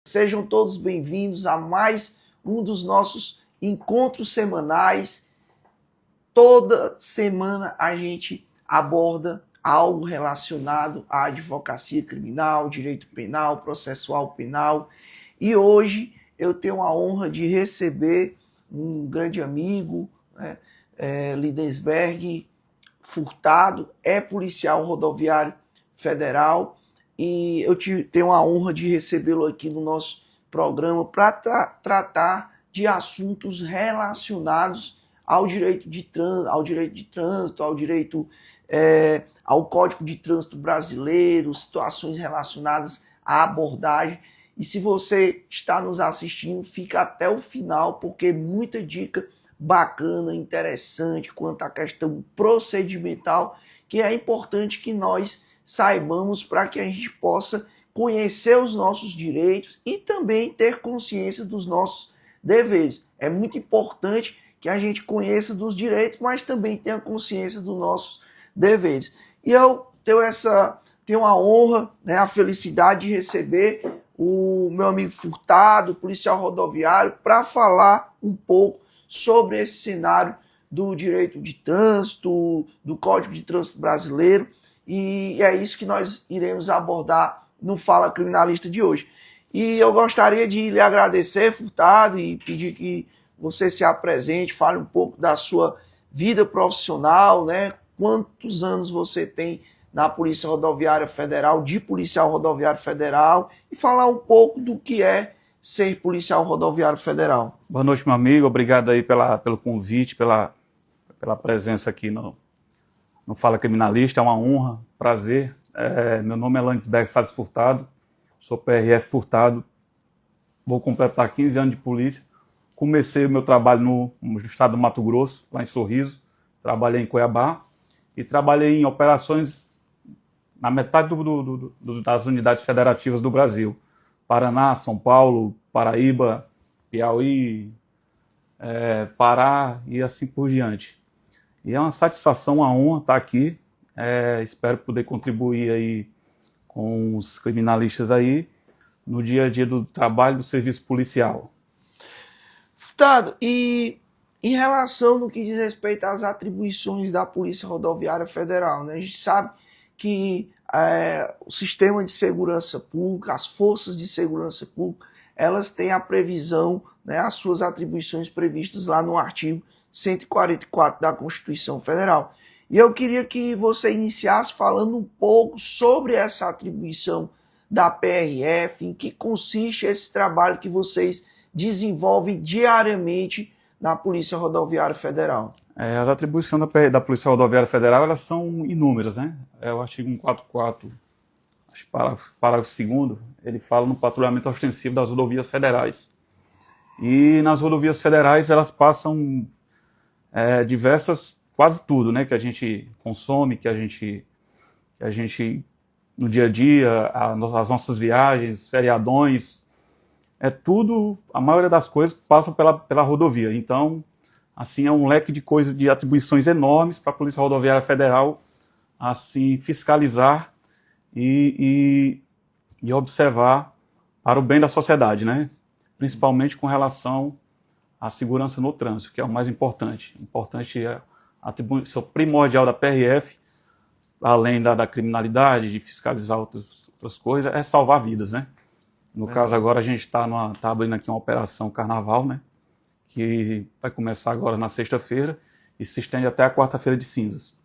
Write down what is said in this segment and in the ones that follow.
Sejam todos bem-vindos a mais um dos nossos encontros semanais. Toda semana a gente aborda algo relacionado à advocacia criminal, direito penal, processual penal. E hoje eu tenho a honra de receber um grande amigo, né, Lidesberg Furtado, é policial rodoviário federal, e eu tenho a honra de recebê-lo aqui no nosso programa para tratar de assuntos relacionados ao direito de trânsito, ao Código de Trânsito Brasileiro, situações relacionadas à abordagem. E se você está nos assistindo, fica até o final, porque muita dica bacana, interessante quanto à questão procedimental, que é importante que nós saibamos para que a gente possa conhecer os nossos direitos e também ter consciência dos nossos deveres. É muito importante que a gente conheça dos direitos, mas também tenha consciência dos nossos deveres. E eu tenho a honra, né, a felicidade de receber o meu amigo Furtado, policial rodoviário, para falar um pouco sobre esse cenário do direito de trânsito, do Código de Trânsito Brasileiro, e é isso que nós iremos abordar no Fala Criminalista de hoje. E eu gostaria de lhe agradecer, Furtado, e pedir que você se apresente, fale um pouco da sua vida profissional, né? Quantos anos você tem na Polícia Rodoviária Federal, de policial rodoviário federal, e falar um pouco do que é ser policial rodoviário federal. Boa noite, meu amigo. Obrigado aí pelo convite, pela presença aqui no Fala Criminalista. É uma honra, prazer. Meu nome é Lidesberg Salles Furtado, sou PRF Furtado, vou completar 15 anos de polícia. Comecei o meu trabalho no estado do Mato Grosso, lá em Sorriso, trabalhei em Cuiabá e trabalhei em operações na metade das unidades federativas do Brasil. Paraná, São Paulo, Paraíba, Piauí, Pará e assim por diante. E é uma satisfação, uma honra estar aqui. Espero poder contribuir aí com os criminalistas aí no dia a dia do trabalho do serviço policial. Furtado, e em relação no que diz respeito às atribuições da Polícia Rodoviária Federal, né? A gente sabe que o sistema de segurança pública, as forças de segurança pública, elas têm a previsão, né, as suas atribuições previstas lá no artigo 144 da Constituição Federal. E eu queria que você iniciasse falando um pouco sobre essa atribuição da PRF, em que consiste esse trabalho que vocês desenvolvem diariamente na Polícia Rodoviária Federal. As atribuições da Polícia Rodoviária Federal, elas são inúmeras, né? O artigo 144, parágrafo 2º, ele fala no patrulhamento ostensivo das rodovias federais. E nas rodovias federais, elas passam quase tudo, né? Que a gente consome, que a gente no dia a dia, as nossas viagens, feriadões, tudo, a maioria das coisas passa pela rodovia. Então, assim, é um leque de coisas, de atribuições enormes para a Polícia Rodoviária Federal, assim, fiscalizar e observar para o bem da sociedade, né? Principalmente com relação à segurança no trânsito, que é o mais importante. Importante é a atribuição primordial da PRF, além da criminalidade, de fiscalizar outras coisas, é salvar vidas, né? No caso, agora a gente está abrindo aqui uma operação Carnaval, né? Que vai começar agora na sexta-feira e se estende até a quarta-feira de cinzas.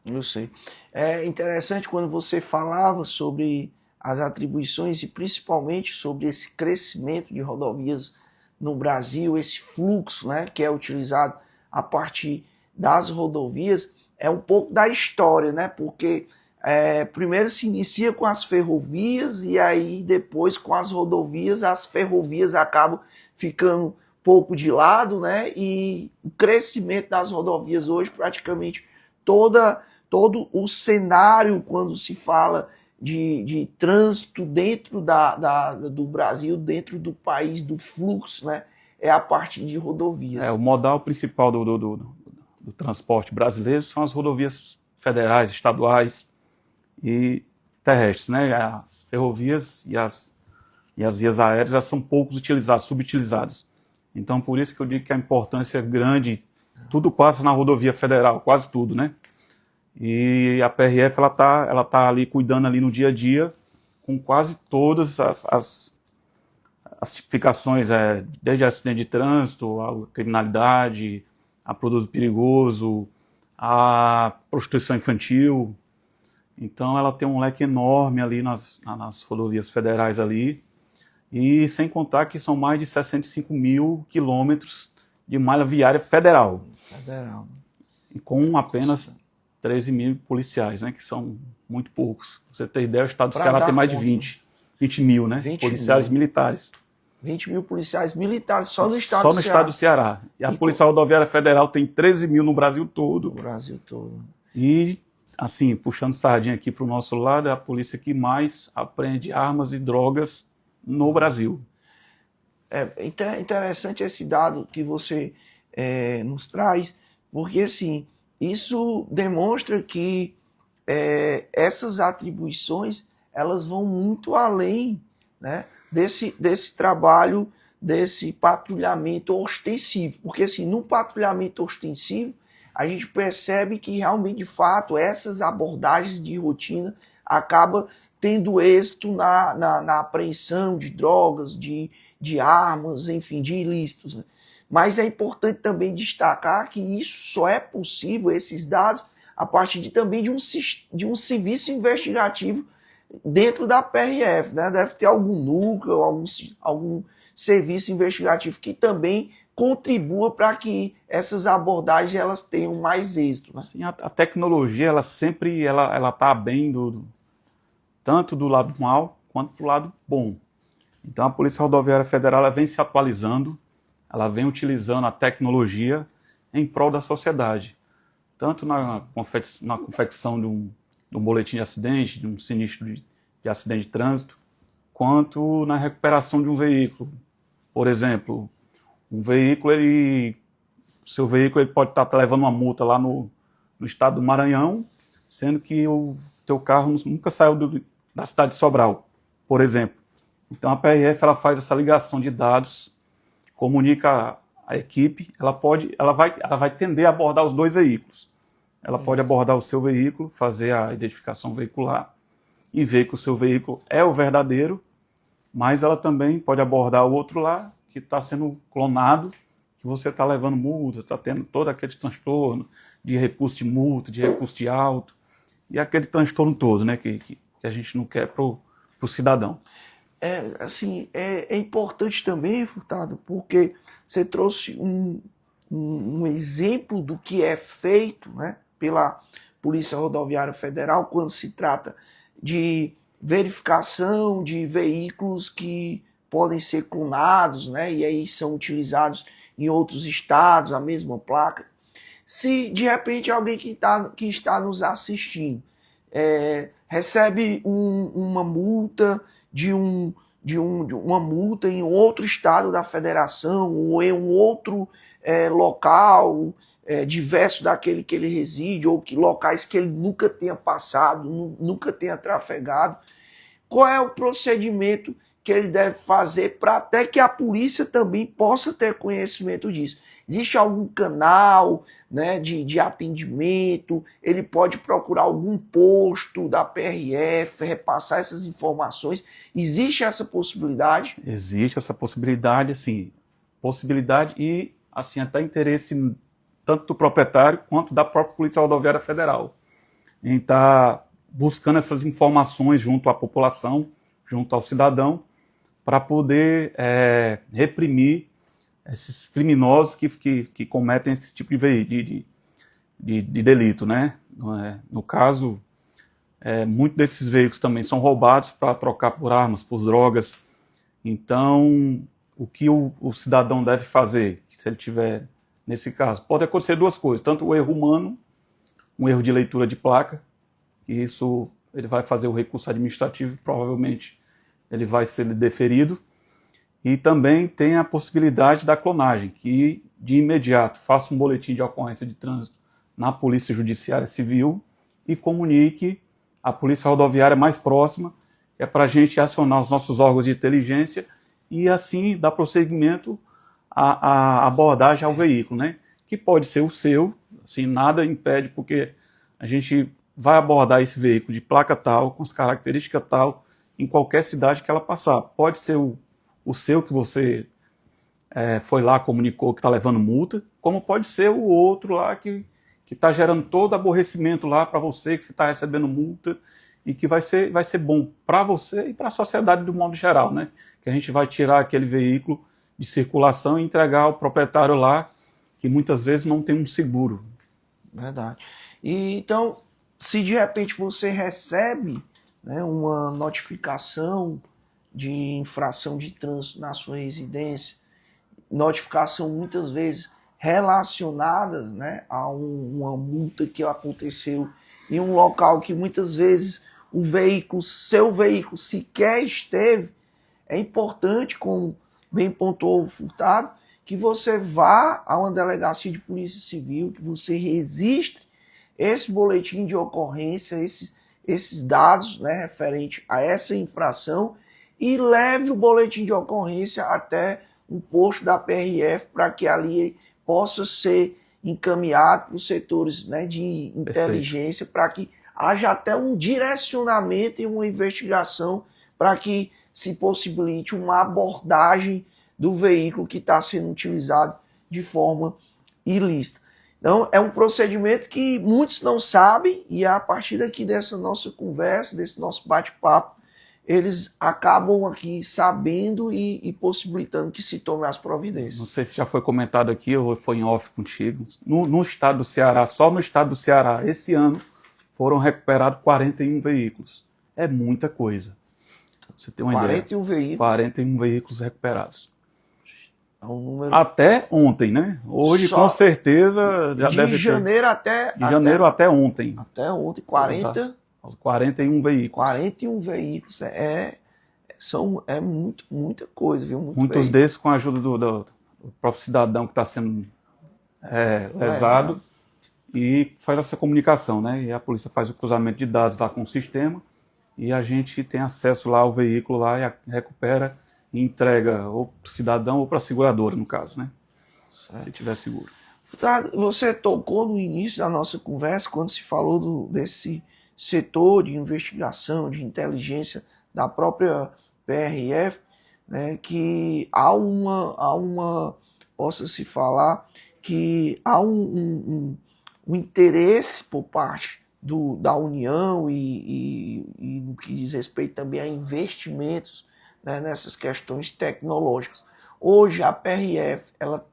Eu sei. É interessante quando você falava sobre as atribuições e principalmente sobre esse crescimento de rodovias no Brasil, esse fluxo, né, que é utilizado a partir das rodovias, é um pouco da história, né? Porque primeiro se inicia com as ferrovias e aí depois com as rodovias, as ferrovias acabam ficando pouco de lado, né? E o crescimento das rodovias hoje, praticamente todo o cenário, quando se fala de trânsito dentro do Brasil, dentro do país, do fluxo, né? É a partir de rodovias. O modal principal do transporte brasileiro são as rodovias federais, estaduais e terrestres, né? As ferrovias e as E as vias aéreas já são poucos utilizadas, subutilizadas. Então, por isso que eu digo que a importância é grande. Tudo passa na rodovia federal, quase tudo, né? E a PRF, ela tá ali cuidando ali no dia a dia com quase todas as tipificações, desde acidente de trânsito, a criminalidade, a produto perigoso, a prostituição infantil. Então ela tem um leque enorme ali nas rodovias federais ali, e sem contar que são mais de 65 mil quilômetros de malha viária federal. Federal. E com apenas 13 mil policiais, né, que são muito poucos. Pra você ter ideia, o estado do Ceará tem mais de 20 mil, né, 20 policiais mil. Militares. 20 mil policiais militares só no estado Só do no Ceará. estado do Ceará. E a Polícia Rodoviária Federal tem 13 mil no Brasil todo. No Brasil todo. E, assim, puxando sardinha aqui para o nosso lado, é a polícia que mais apreende armas e drogas no Brasil. É interessante esse dado que você nos traz, porque, assim, isso demonstra que essas atribuições, elas vão muito além, né, desse trabalho, desse patrulhamento ostensivo. Porque, assim, no patrulhamento ostensivo, a gente percebe que realmente, de fato, essas abordagens de rotina acabam tendo êxito na apreensão de drogas, de armas, enfim, de ilícitos. Né? Mas é importante também destacar que isso só é possível, esses dados, a partir também de um serviço investigativo dentro da PRF. Né? Deve ter algum núcleo, algum serviço investigativo que também contribua para que essas abordagens elas tenham mais êxito. Né? Assim, a tecnologia, ela sempre está bem tanto do lado mal quanto do lado bom. Então a Polícia Rodoviária Federal ela vem se atualizando, ela vem utilizando a tecnologia em prol da sociedade. Tanto na confecção de um boletim de acidente, de um sinistro de acidente de trânsito, quanto na recuperação de um veículo. Por exemplo, um veículo, seu veículo ele pode estar levando uma multa lá no estado do Maranhão, sendo que o teu carro nunca saiu da cidade de Sobral, por exemplo. Então a PRF ela faz essa ligação de dados, comunica a equipe, ela vai tender a abordar os dois veículos. Ela pode abordar o seu veículo, fazer a identificação veicular e ver que o seu veículo é o verdadeiro, mas ela também pode abordar o outro lá, que está sendo clonado, que você está levando multa, está tendo todo aquele transtorno de recurso de multa, de recurso de auto, e aquele transtorno todo, né, que a gente não quer para o cidadão. É importante também, Furtado, porque você trouxe um exemplo do que é feito, né, pela Polícia Rodoviária Federal quando se trata de verificação de veículos que podem ser clonados, né, e aí são utilizados em outros estados, a mesma placa. Se de repente alguém que está nos assistindo recebe uma multa uma multa em outro estado da federação ou em um outro local diverso daquele que ele reside, ou locais que ele nunca tenha passado, nunca tenha trafegado, qual é o procedimento que ele deve fazer para até que a polícia também possa ter conhecimento disso? Existe algum canal, né, de atendimento? Ele pode procurar algum posto da PRF, repassar essas informações? Existe essa possibilidade? Existe essa possibilidade, sim. Possibilidade e, assim, até interesse tanto do proprietário quanto da própria Polícia Rodoviária Federal em estar buscando essas informações junto à população, junto ao cidadão, para poder reprimir esses criminosos que cometem esse tipo de delito, né? No caso, muitos desses veículos também são roubados para trocar por armas, por drogas. Então, o que o cidadão deve fazer, se ele tiver, nesse caso, pode acontecer duas coisas, tanto o erro humano, um erro de leitura de placa, que isso ele vai fazer o recurso administrativo, provavelmente ele vai ser deferido, e também tem a possibilidade da clonagem, que de imediato faça um boletim de ocorrência de trânsito na Polícia Judiciária Civil e comunique à Polícia Rodoviária mais próxima é para a gente acionar os nossos órgãos de inteligência e assim dar prosseguimento à abordagem ao veículo, né? Que pode ser o seu, assim, nada impede, porque a gente vai abordar esse veículo de placa tal, com as características tal, em qualquer cidade que ela passar. Pode ser o seu que você foi lá, comunicou que está levando multa, como pode ser o outro lá que está gerando todo aborrecimento lá para você, que você está recebendo multa, e que vai ser bom para você e para a sociedade do modo geral, né? Que a gente vai tirar aquele veículo de circulação e entregar ao proprietário lá, que muitas vezes não tem um seguro. Verdade. E então, se de repente você recebe, né, uma notificação de infração de trânsito na sua residência, notificação muitas vezes relacionadas, né, a uma multa que aconteceu em um local que muitas vezes o veículo, seu veículo sequer esteve, é importante, como bem pontuou o Furtado, que você vá a uma delegacia de polícia civil, que você registre esse boletim de ocorrência, esses dados, né, referente a essa infração, e leve o boletim de ocorrência até um posto da PRF para que ali possa ser encaminhado para os setores, né, de inteligência, para que haja até um direcionamento e uma investigação para que se possibilite uma abordagem do veículo que está sendo utilizado de forma ilícita. Então, é um procedimento que muitos não sabem, e a partir daqui dessa nossa conversa, desse nosso bate-papo, eles acabam aqui sabendo e possibilitando que se tome as providências. Não sei se já foi comentado aqui ou foi em off contigo. No estado do Ceará, só no estado do Ceará, esse ano, foram recuperados 41 veículos. É muita coisa. Você tem uma 41 ideia? veículos. 41 veículos recuperados. É um número... Até ontem, né? Hoje, com certeza, já deve ter. De janeiro até ontem. Até ontem, 41 veículos. 41 veículos. É muita coisa, viu? Muitos desses com a ajuda do próprio cidadão que está sendo lesado. E faz essa comunicação, né? E a polícia faz o cruzamento de dados lá com o sistema e a gente tem acesso lá ao veículo lá e recupera e entrega ou para o cidadão ou para a seguradora, no caso, né? Se tiver seguro. Você tocou no início da nossa conversa, quando se falou desse setor de investigação, de inteligência da própria PRF, né, que possa-se falar que há um interesse por parte da União e no que diz respeito também a investimentos, né, nessas questões tecnológicas. Hoje a PRF ela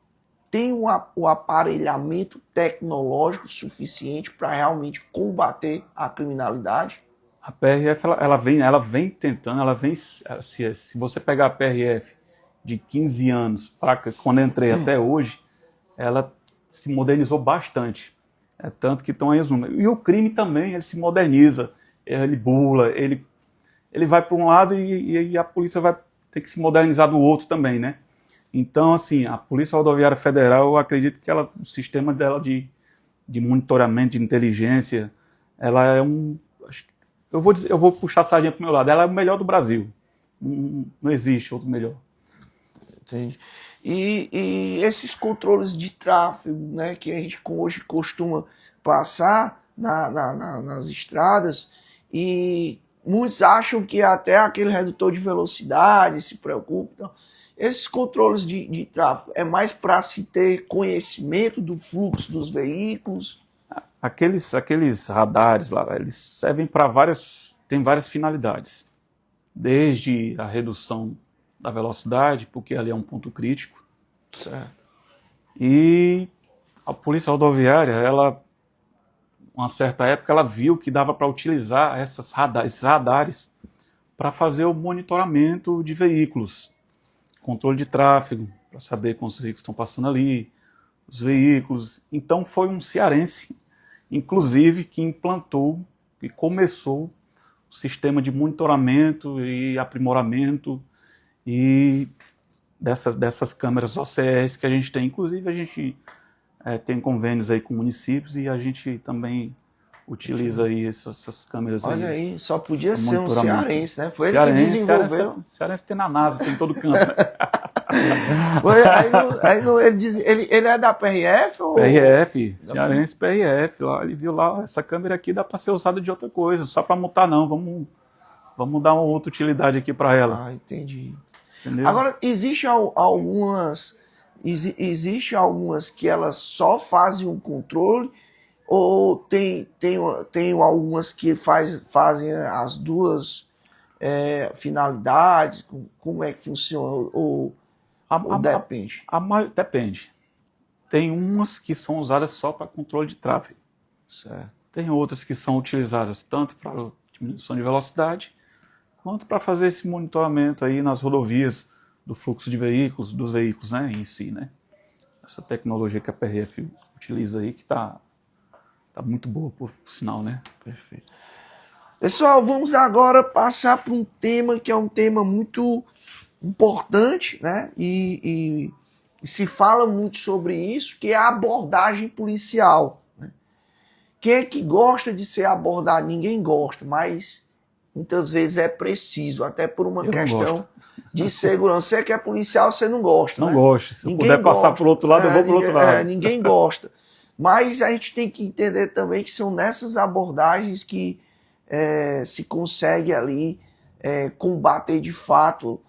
tem o aparelhamento tecnológico suficiente para realmente combater a criminalidade? A PRF ela vem tentando, se você pegar a PRF de 15 anos, quando eu entrei até hoje, ela se modernizou bastante. Tanto que estão aí os números. E o crime também, ele se moderniza, ele bula, ele vai para um lado e a polícia vai ter que se modernizar do outro também, né? Então, assim, a Polícia Rodoviária Federal, eu acredito que o sistema dela de monitoramento, de inteligência, ela é eu vou puxar a sardinha para o meu lado, ela é o melhor do Brasil. Não existe outro melhor. Entendi. E esses controles de tráfego, né, que a gente hoje costuma passar nas estradas, e muitos acham que até aquele redutor de velocidade se preocupa. Então, esses controles de tráfego é mais para se ter conhecimento do fluxo dos veículos? Aqueles radares lá, eles servem tem várias finalidades. Desde a redução da velocidade, porque ali é um ponto crítico. Certo. E a Polícia Rodoviária, uma certa época, ela viu que dava para utilizar esses radares para fazer o monitoramento de veículos, controle de tráfego, para saber quantos veículos estão passando ali, os veículos. Então foi um cearense, inclusive, que implantou e começou o sistema de monitoramento e aprimoramento e dessas câmeras OCS que a gente tem. Inclusive a gente tem convênios aí com municípios e a gente também utiliza aí essas câmeras Olha aí. aí, só podia ser um monitoramento. cearense, né? Foi ele que desenvolveu. Cearense tem na NASA, tem em todo canto. Ele é da PRF? Ou... PRF, cearense PRF. Lá, ele viu lá, essa câmera aqui dá para ser usada de outra coisa, só para multar não, vamos dar uma outra utilidade aqui para ela. Ah, entendi. Entendeu? Agora, existe algumas que elas só fazem um controle ou tem algumas que fazem as duas finalidades? Como é que funciona? Ou depende? Depende. Tem umas que são usadas só para controle de tráfego. Certo. Tem outras que são utilizadas tanto para diminuição de velocidade, quanto para fazer esse monitoramento aí nas rodovias do fluxo de veículos, dos veículos, né, em si, né? Essa tecnologia que a PRF utiliza aí, que tá muito boa, por sinal, né? Perfeito. Pessoal, vamos agora passar para um tema que é um tema muito importante, né? E se fala muito sobre isso, que é a abordagem policial. Né? Quem é que gosta de ser abordado? Ninguém gosta, mas muitas vezes é preciso, até por uma questão de segurança. Você que é policial, você não gosta, Não né? gosto. Se eu puder passar para o outro lado, eu vou para o outro lado. Ninguém gosta. Mas a gente tem que entender também que são nessas abordagens que se consegue ali combater de fato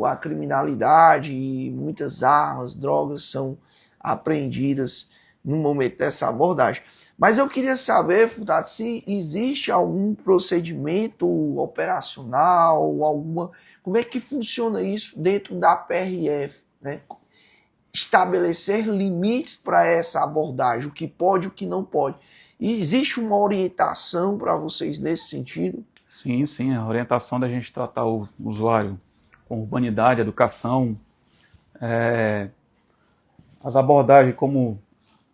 a criminalidade, e muitas armas, drogas são apreendidas no momento dessa abordagem. Mas eu queria saber, Furtado, se existe algum procedimento operacional, como é que funciona isso dentro da PRF, né? Estabelecer limites para essa abordagem, o que pode e o que não pode. E existe uma orientação para vocês nesse sentido? Sim, a orientação da gente tratar o usuário com urbanidade, educação, as abordagens, como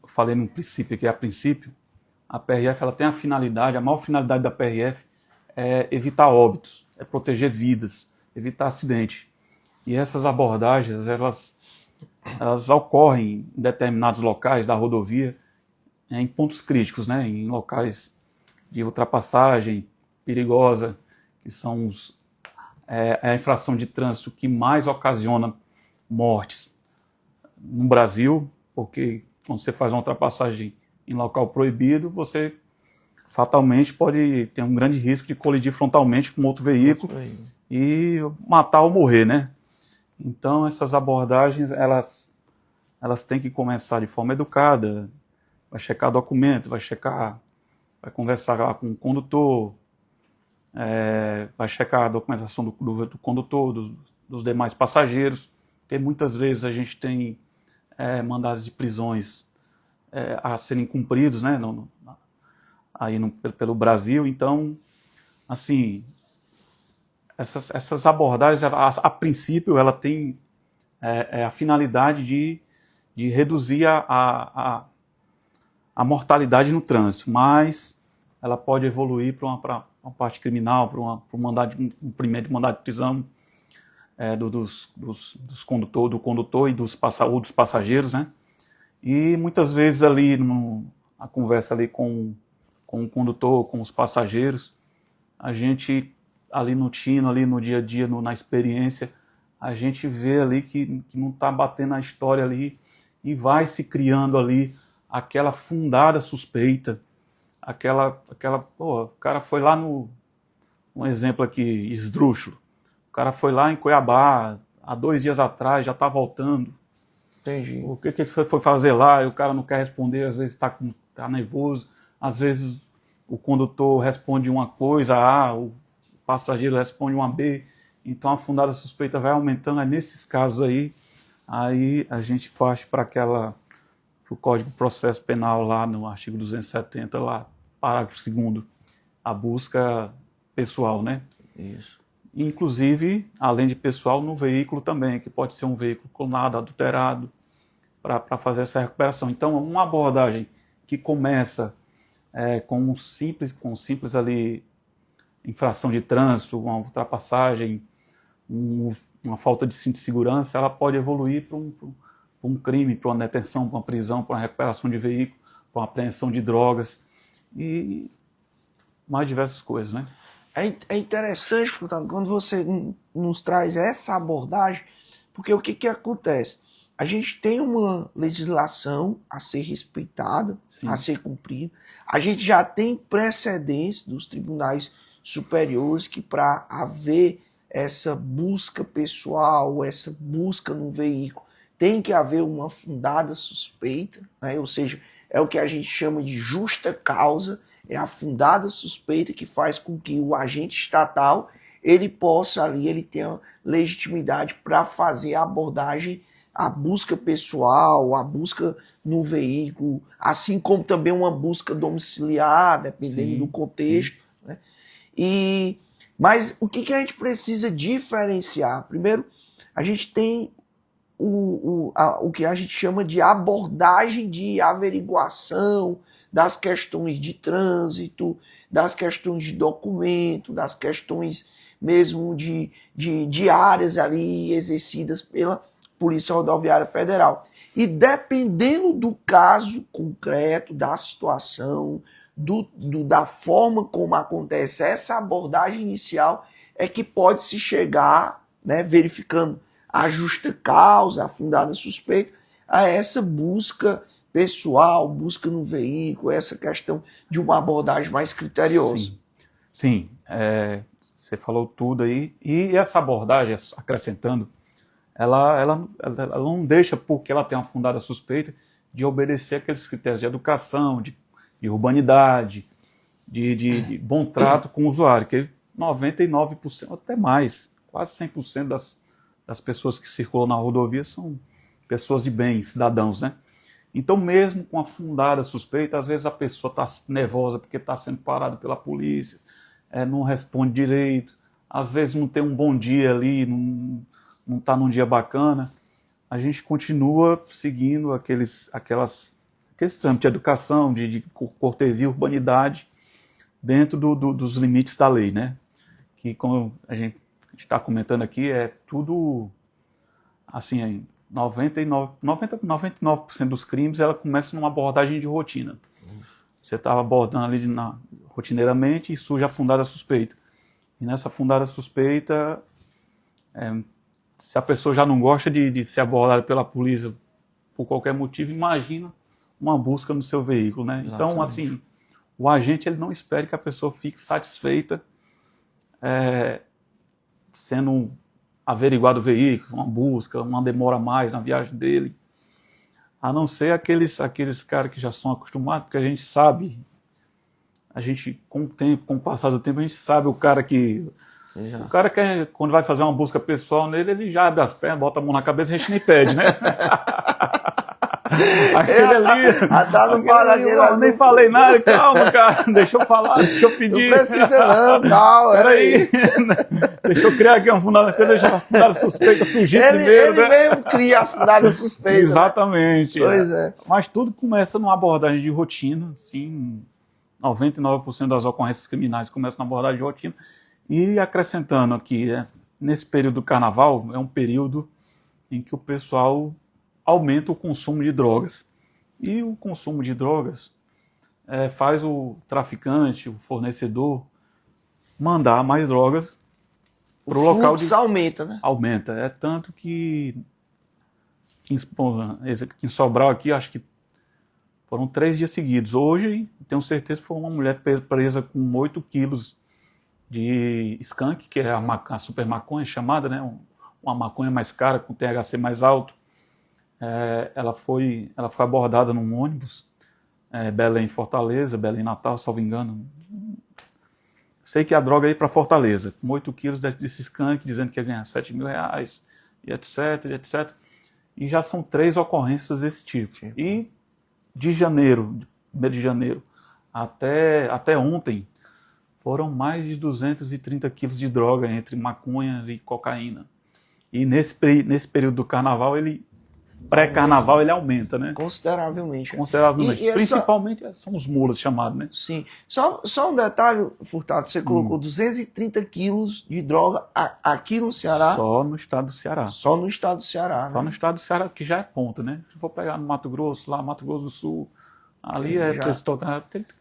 eu falei no princípio, que é a princípio, a PRF ela tem a finalidade, a maior finalidade da PRF é evitar óbitos, é proteger vidas, evitar acidente. E essas abordagens, elas ocorrem em determinados locais da rodovia, em pontos críticos, né, em locais de ultrapassagem perigosa, que são a infração de trânsito que mais ocasiona mortes no Brasil, porque quando você faz uma ultrapassagem em local proibido, você fatalmente pode ter um grande risco de colidir frontalmente com outro veículo e matar ou morrer, né? Então essas abordagens, elas têm que começar de forma educada, vai checar documento, vai conversar lá com o condutor, vai checar a documentação do condutor, dos demais passageiros, porque muitas vezes a gente tem mandados de prisões a serem cumpridos, né, pelo Brasil. Então, assim, essas abordagens, a princípio, ela tem a finalidade de reduzir a mortalidade no trânsito, mas ela pode evoluir para uma parte criminal, para um cumprimento de mandado de prisão do condutor e dos passageiros, né? E muitas vezes ali a conversa ali com o condutor, com os passageiros, a gente ali no tino, ali no dia a dia, na experiência, a gente vê ali que não está batendo a história ali e vai se criando ali aquela fundada suspeita, o cara foi lá um exemplo aqui, esdrúxulo, o cara foi lá em Cuiabá há 2 dias atrás, já está voltando. Entendi. O que ele foi fazer lá? E o cara não quer responder, às vezes está nervoso, às vezes o condutor responde uma coisa A, o passageiro responde uma B, então a fundada suspeita vai aumentando. É nesses casos aí a gente parte para o Código de Processo Penal lá no artigo 270, lá, parágrafo 2º, a busca pessoal, né? Isso. Inclusive, além de pessoal, no veículo também, que pode ser um veículo clonado, adulterado, para fazer essa recuperação. Então, uma abordagem que começa com simples ali, infração de trânsito, uma ultrapassagem, uma falta de cinto de segurança, ela pode evoluir para um crime, para uma detenção, para uma prisão, para uma recuperação de veículo, para uma apreensão de drogas. e mais diversas coisas, né? É interessante, Furtado, quando você nos traz essa abordagem, porque o que acontece? A gente tem uma legislação a ser respeitada, Sim. a ser cumprida. A gente já tem precedentes dos tribunais superiores que, para haver essa busca pessoal, essa busca no veículo, tem que haver uma fundada suspeita, né? Ou seja, é o que a gente chama de justa causa, é a fundada suspeita que faz com que o agente estatal ele possa ali, ele tenha legitimidade para fazer a abordagem, a busca pessoal, a busca no veículo, assim como também uma busca domiciliar, dependendo do contexto. Né? Mas o que a gente precisa diferenciar? Primeiro, a gente tem o que a gente chama de abordagem de averiguação das questões de trânsito, das questões de documento, das questões mesmo de áreas ali exercidas pela Polícia Rodoviária Federal. E dependendo do caso concreto, da situação, da forma como acontece essa abordagem inicial, é que pode se chegar, né, verificando a justa causa, a fundada suspeita, a essa busca pessoal, busca no veículo, essa questão de uma abordagem mais criteriosa. Sim, você falou tudo aí. E essa abordagem, acrescentando, ela não deixa, porque ela tem uma fundada suspeita, de obedecer aqueles critérios de educação, de urbanidade, de bom trato com o usuário, que 99%, até mais, quase 100% das pessoas que circulam na rodovia são pessoas de bem, cidadãos, né? Então, mesmo com a fundada suspeita, às vezes a pessoa está nervosa porque está sendo parada pela polícia, não responde direito, às vezes não tem um bom dia ali, não está num dia bacana. A gente continua seguindo aqueles trâmites de educação, de cortesia e urbanidade dentro dos limites da lei, né? Que, como a gente está comentando aqui, é tudo assim, 99% dos crimes ela começa numa abordagem de rotina. Você está abordando ali rotineiramente e surge a fundada suspeita. E nessa fundada suspeita, se a pessoa já não gosta de ser abordada pela polícia por qualquer motivo, imagina uma busca no seu veículo, né? Exatamente. Então, assim, o agente ele não espera que a pessoa fique satisfeita sendo averiguado o veículo, uma busca, uma demora a mais na viagem dele, a não ser aqueles caras que já são acostumados, porque a gente sabe, com o tempo, com o passar do tempo, a gente sabe o cara que quando vai fazer uma busca pessoal nele, ele já abre as pernas, bota a mão na cabeça e a gente nem pede, né? Aquele ali, nem falei nada, calma, cara, deixa eu falar, deixa eu pedir. Não precisa não, calma. Peraí, deixa eu criar aqui uma fundada suspeita surgir primeiro. Ele mesmo cria as fundadas suspeitas. Exatamente. Né? Pois é. Mas tudo começa numa abordagem de rotina, sim, 99% das ocorrências criminais começam na abordagem de rotina. E acrescentando aqui, nesse período do carnaval, é um período em que o pessoal aumenta o consumo de drogas. E o consumo de drogas faz o traficante, o fornecedor, mandar mais drogas para o local. O aumenta, né? Aumenta. É tanto que em Sobral aqui, acho que foram 3 dias seguidos. Hoje, tenho certeza que foi uma mulher presa com 8 quilos de skunk, que é a super maconha chamada, né? Uma maconha mais cara, com THC mais alto. Ela foi abordada num ônibus, Belém Fortaleza, Belém Natal, salvo engano. Sei que a droga ia para Fortaleza, com 8 quilos desse skunk, dizendo que ia ganhar R$7.000, e etc, e etc. E já são 3 ocorrências desse tipo. E de janeiro, 1º de janeiro, até ontem, foram mais de 230 quilos de droga entre maconhas e cocaína. E nesse período do carnaval, pré-carnaval, ele aumenta, né? Consideravelmente. Consideravelmente. Principalmente são os mulas chamados, né? Sim. Só um detalhe, Furtado, você colocou 230 quilos de droga aqui no Ceará. Só no estado do Ceará. Só no estado do Ceará. Só no estado do Ceará, que já é ponta, né? Se for pegar no Mato Grosso, lá Mato Grosso do Sul, Ali é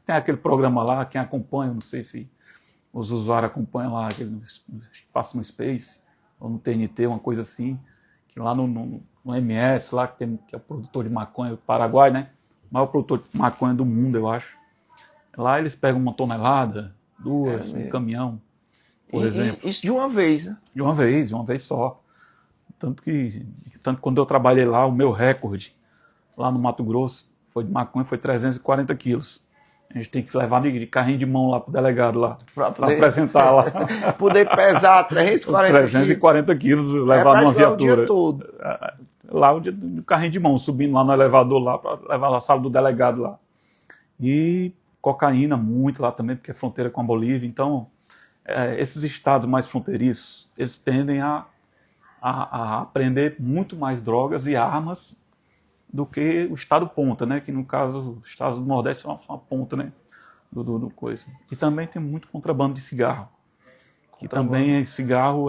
tem aquele programa lá, quem acompanha, não sei se os usuários acompanham lá, aquele, passa no Space, ou no TNT, uma coisa assim, que lá no MS, lá que é o produtor de maconha do Paraguai, né? O maior produtor de maconha do mundo, eu acho. Lá eles pegam uma tonelada, duas, um caminhão, por exemplo. Isso de uma vez, né? De uma vez só. Tanto que quando eu trabalhei lá, o meu recorde lá no Mato Grosso foi de maconha, foi 340 quilos. A gente tem que levar de carrinho de mão lá pro delegado lá, para apresentar lá. Poder pesar 340 quilos, levar numa viatura. O dia todo. Lá o carrinho de mão, subindo lá no elevador lá, para levar na sala do delegado lá. E cocaína muito lá também, porque é fronteira com a Bolívia. Então, esses estados mais fronteiriços, eles tendem a aprender muito mais drogas e armas do que o estado ponta, né? Que no caso, os estados do Nordeste são uma ponta, né? Do coisa. E também tem muito contrabando de cigarro. Que também cigarro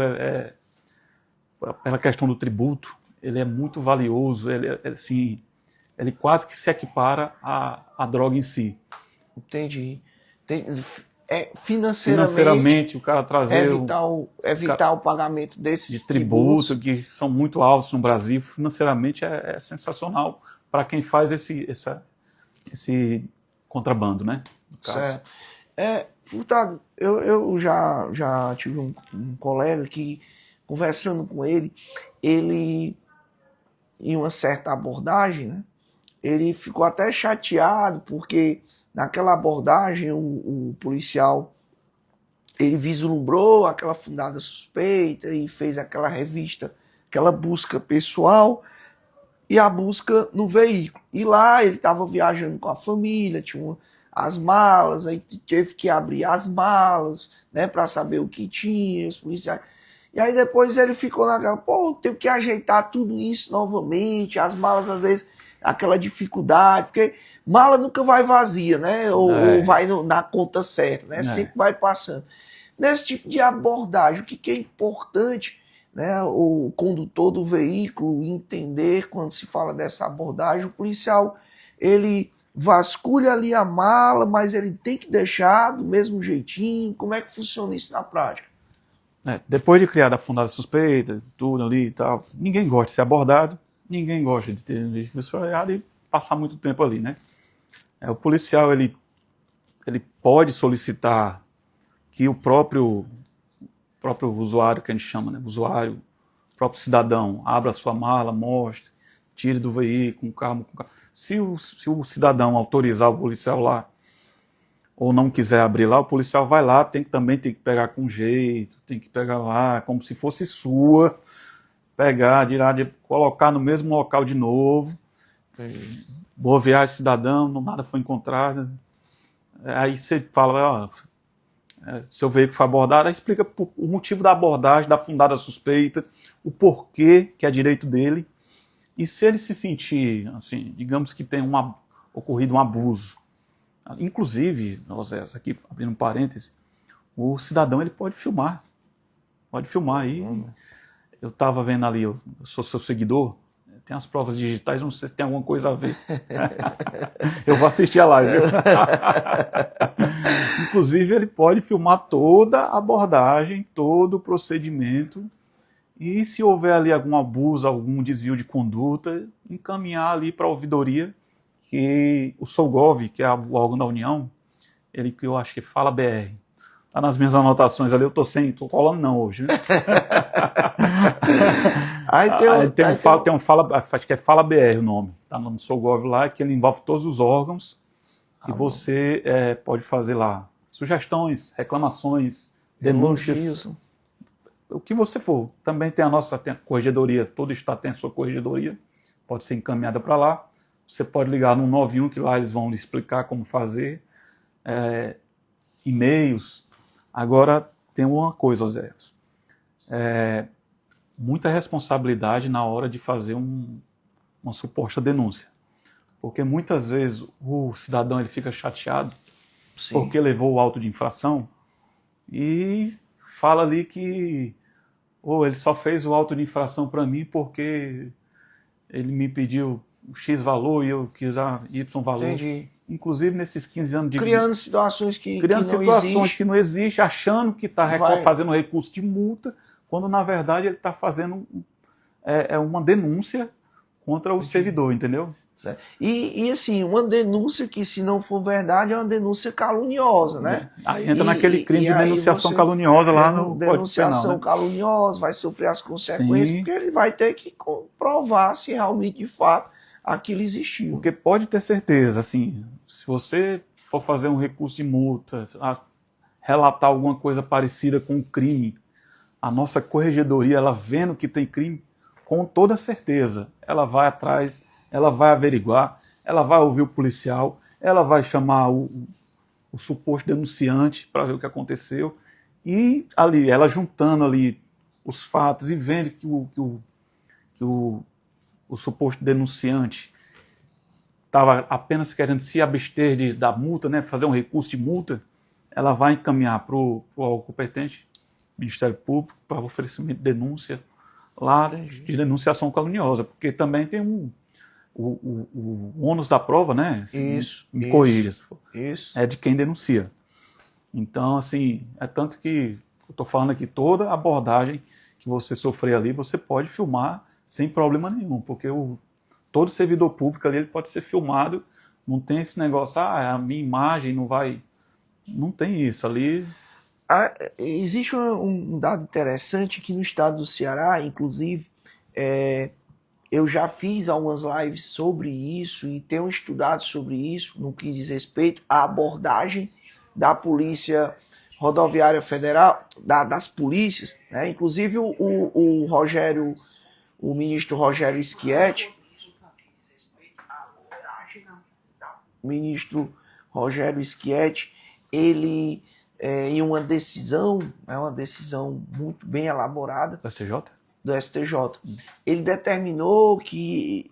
pela questão do tributo, ele é muito valioso, assim, ele quase que se equipara à droga em si. Entendi. Financeiramente o cara trazer evitar o pagamento desses de tributo, que são muito altos no Brasil, financeiramente é sensacional para quem faz esse contrabando, né? Certo. Furtado, eu já tive um colega que, conversando com ele, em uma certa abordagem, né, ele ficou até chateado, porque naquela abordagem o policial ele vislumbrou aquela fundada suspeita e fez aquela revista, aquela busca pessoal e a busca no veículo. E lá ele estava viajando com a família, tinha as malas, aí teve que abrir as malas, né, para saber o que tinha, os policiais. E aí depois ele ficou naquela, tenho que ajeitar tudo isso novamente, as malas às vezes, aquela dificuldade, porque mala nunca vai vazia, né, ou vai na conta certa, né, sempre vai passando. Nesse tipo de abordagem, o que é importante, né, o condutor do veículo entender quando se fala dessa abordagem, o policial, ele vasculha ali a mala, mas ele tem que deixar do mesmo jeitinho. Como é que funciona isso na prática? Depois de criar a fundada suspeita, tudo ali e tal, ninguém gosta de ser abordado, ninguém gosta de ter vistoriado e passar muito tempo ali, né? O policial, ele pode solicitar que o próprio usuário, que a gente chama, né? O próprio cidadão, abra a sua mala, mostre, tire do veículo, com calma. Se o cidadão autorizar o policial lá, ou não quiser abrir lá, o policial vai lá, também tem que pegar com jeito, tem que pegar lá, como se fosse sua, pegar, colocar no mesmo local de novo. Boa viagem, cidadão, nada foi encontrado. Aí você fala, seu veículo foi abordado, aí explica o motivo da abordagem, da fundada suspeita, o porquê que é direito dele. E se ele se sentir, assim, digamos que tem ocorrido um abuso, inclusive, José, aqui abrindo um parêntese, o cidadão ele pode filmar aí. Eu estava vendo ali, eu sou seu seguidor, tem as provas digitais, não sei se tem alguma coisa a ver. Eu vou assistir a live. Inclusive, ele pode filmar toda a abordagem, todo o procedimento, e se houver ali algum abuso, algum desvio de conduta, encaminhar ali para a ouvidoria, que o Solgov, que é o órgão da União, ele que eu acho que fala BR. Tá nas minhas anotações ali, eu tô colando não hoje, né? Tem um Fala, acho que é Fala BR o nome, tá no Solgov lá, que ele envolve todos os órgãos que você pode fazer lá. Sugestões, reclamações, denúncias, o que você for. Também tem tem a corregedoria, todo estado tem a sua corregedoria, pode ser encaminhada para lá. Você pode ligar no 91, que lá eles vão lhe explicar como fazer. E-mails. Agora, tem uma coisa, Zé. Muita responsabilidade na hora de fazer uma suposta denúncia. Porque muitas vezes o cidadão ele fica chateado porque levou o auto de infração e fala ali que ele só fez o auto de infração para mim porque ele me pediu X valor e eu quis Y valor. Entendi. inclusive nesses 15 anos de criando situações que criando não situações existem. que não existem, achando que está Vai. fazendo recurso de multa, quando na verdade ele está fazendo uma denúncia contra o servidor, entendeu? E assim, uma denúncia que, se não for verdade, é uma denúncia caluniosa, né? Aí entra naquele crime de aí denunciação caluniosa lá no Código denunciação Penal, né? caluniosa, vai sofrer as consequências, Sim. porque ele vai ter que comprovar se realmente, de fato, aquilo existiu. Porque pode ter certeza, assim, se você for fazer um recurso de multa, relatar alguma coisa parecida com um crime, a nossa corregedoria, ela vendo que tem crime, com toda certeza, ela vai atrás, ela vai averiguar, ela vai ouvir o policial, ela vai chamar o suposto denunciante para ver o que aconteceu, e ali, ela juntando ali os fatos e vendo que o suposto denunciante estava apenas querendo se abster da multa, né, fazer um recurso de multa, ela vai encaminhar para o competente Ministério Público para oferecimento de denúncia lá de denunciação caluniosa, porque também tem o ônus da prova, né? Me corrija se for. Isso. É de quem denuncia. Então, assim, é tanto que eu estou falando aqui, toda abordagem que você sofrer ali, você pode filmar sem problema nenhum, porque todo servidor público ali ele pode ser filmado, não tem esse negócio, a minha imagem não vai... Não tem isso ali. Existe um dado interessante que no estado do Ceará, inclusive, eu já fiz algumas lives sobre isso e tenho estudado sobre isso no que diz respeito à abordagem da Polícia Rodoviária Federal, das polícias, né? Inclusive o ministro Rogério Schietti, ele, em uma decisão muito bem elaborada do STJ, ele determinou que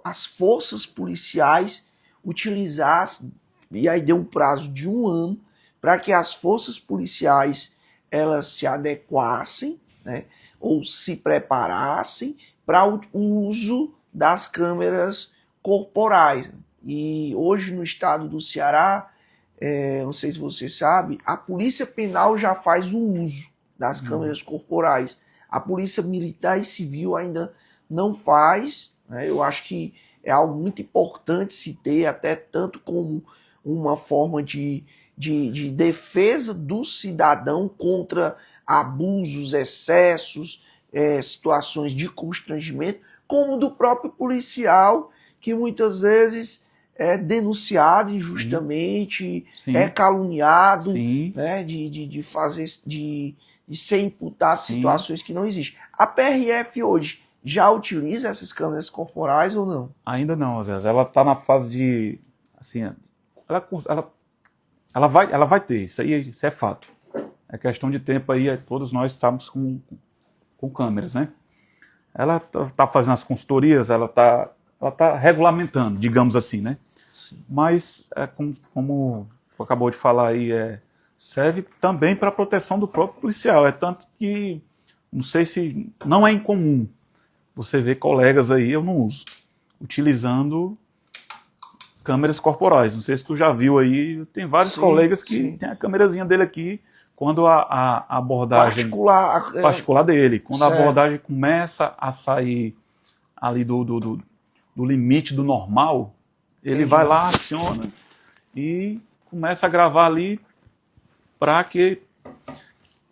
as forças policiais utilizassem, e aí deu um prazo de 1 ano, para que as forças policiais elas se adequassem, né, ou se preparassem para o uso das câmeras corporais. E hoje no estado do Ceará, não sei se você sabe, a Polícia Penal já faz o uso das câmeras corporais. A Polícia Militar e Civil ainda não faz, né? Eu acho que é algo muito importante se ter, até tanto como uma forma de defesa do cidadão contra abusos, excessos, situações de constrangimento, como do próprio policial, que muitas vezes é denunciado injustamente, Sim. é caluniado, Sim. né, de ser imputado situações que não existem. A PRF hoje já utiliza essas câmeras corporais ou não? Ainda não, Zé. Ela está na fase de... Assim, ela vai ter, isso é fato. É questão de tempo aí, todos nós estamos com câmeras, né? Ela está fazendo as consultorias, ela tá regulamentando, digamos assim, né? Sim. Mas, como acabou de falar aí, serve também para a proteção do próprio policial. É tanto que, não sei se... Não é incomum você ver colegas aí, eu não uso, utilizando câmeras corporais. Não sei se tu já viu aí, tem vários colegas que tem a câmerazinha dele aqui, quando a abordagem... Particular dele. Quando a abordagem começa a sair ali do limite do normal, ele vai lá, aciona e começa a gravar ali para que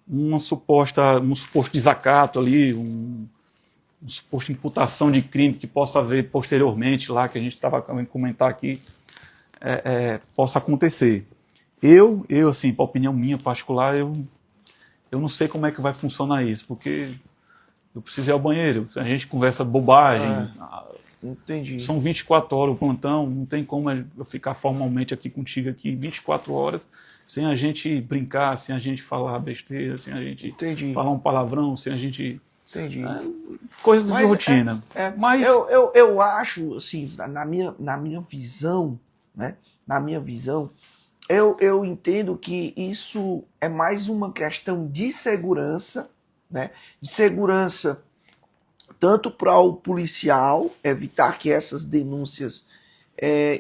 um suposto desacato ali, uma suposta imputação de crime que possa haver posteriormente lá, que a gente estava querendo comentar aqui, possa acontecer. Eu assim, para opinião minha particular, eu não sei como é que vai funcionar isso, porque eu preciso ir ao banheiro, a gente conversa bobagem, entendi. São 24 horas o plantão, não tem como eu ficar formalmente aqui contigo aqui 24 horas sem a gente brincar, sem a gente falar besteira, sem a gente falar um palavrão, sem a gente... coisas de rotina. Mas eu acho, assim, na minha visão, né? Na minha visão, eu entendo que isso é mais uma questão de segurança, né? De segurança tanto para o policial evitar que essas denúncias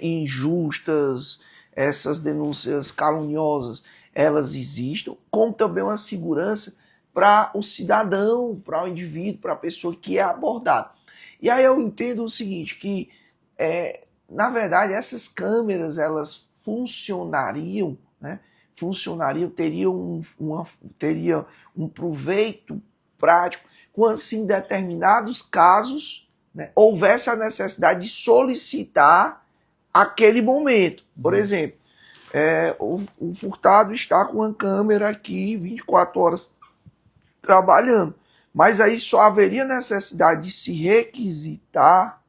injustas, essas denúncias caluniosas, elas existam, como também uma segurança para o cidadão, para o indivíduo, para a pessoa que é abordada. E aí eu entendo o seguinte, que na verdade essas câmeras elas funcionariam, né? Teriam um proveito prático quando se em determinados casos, né, houvesse a necessidade de solicitar aquele momento. Por exemplo, o furtado está com uma câmera aqui 24 horas trabalhando, mas aí só haveria necessidade de se requisitar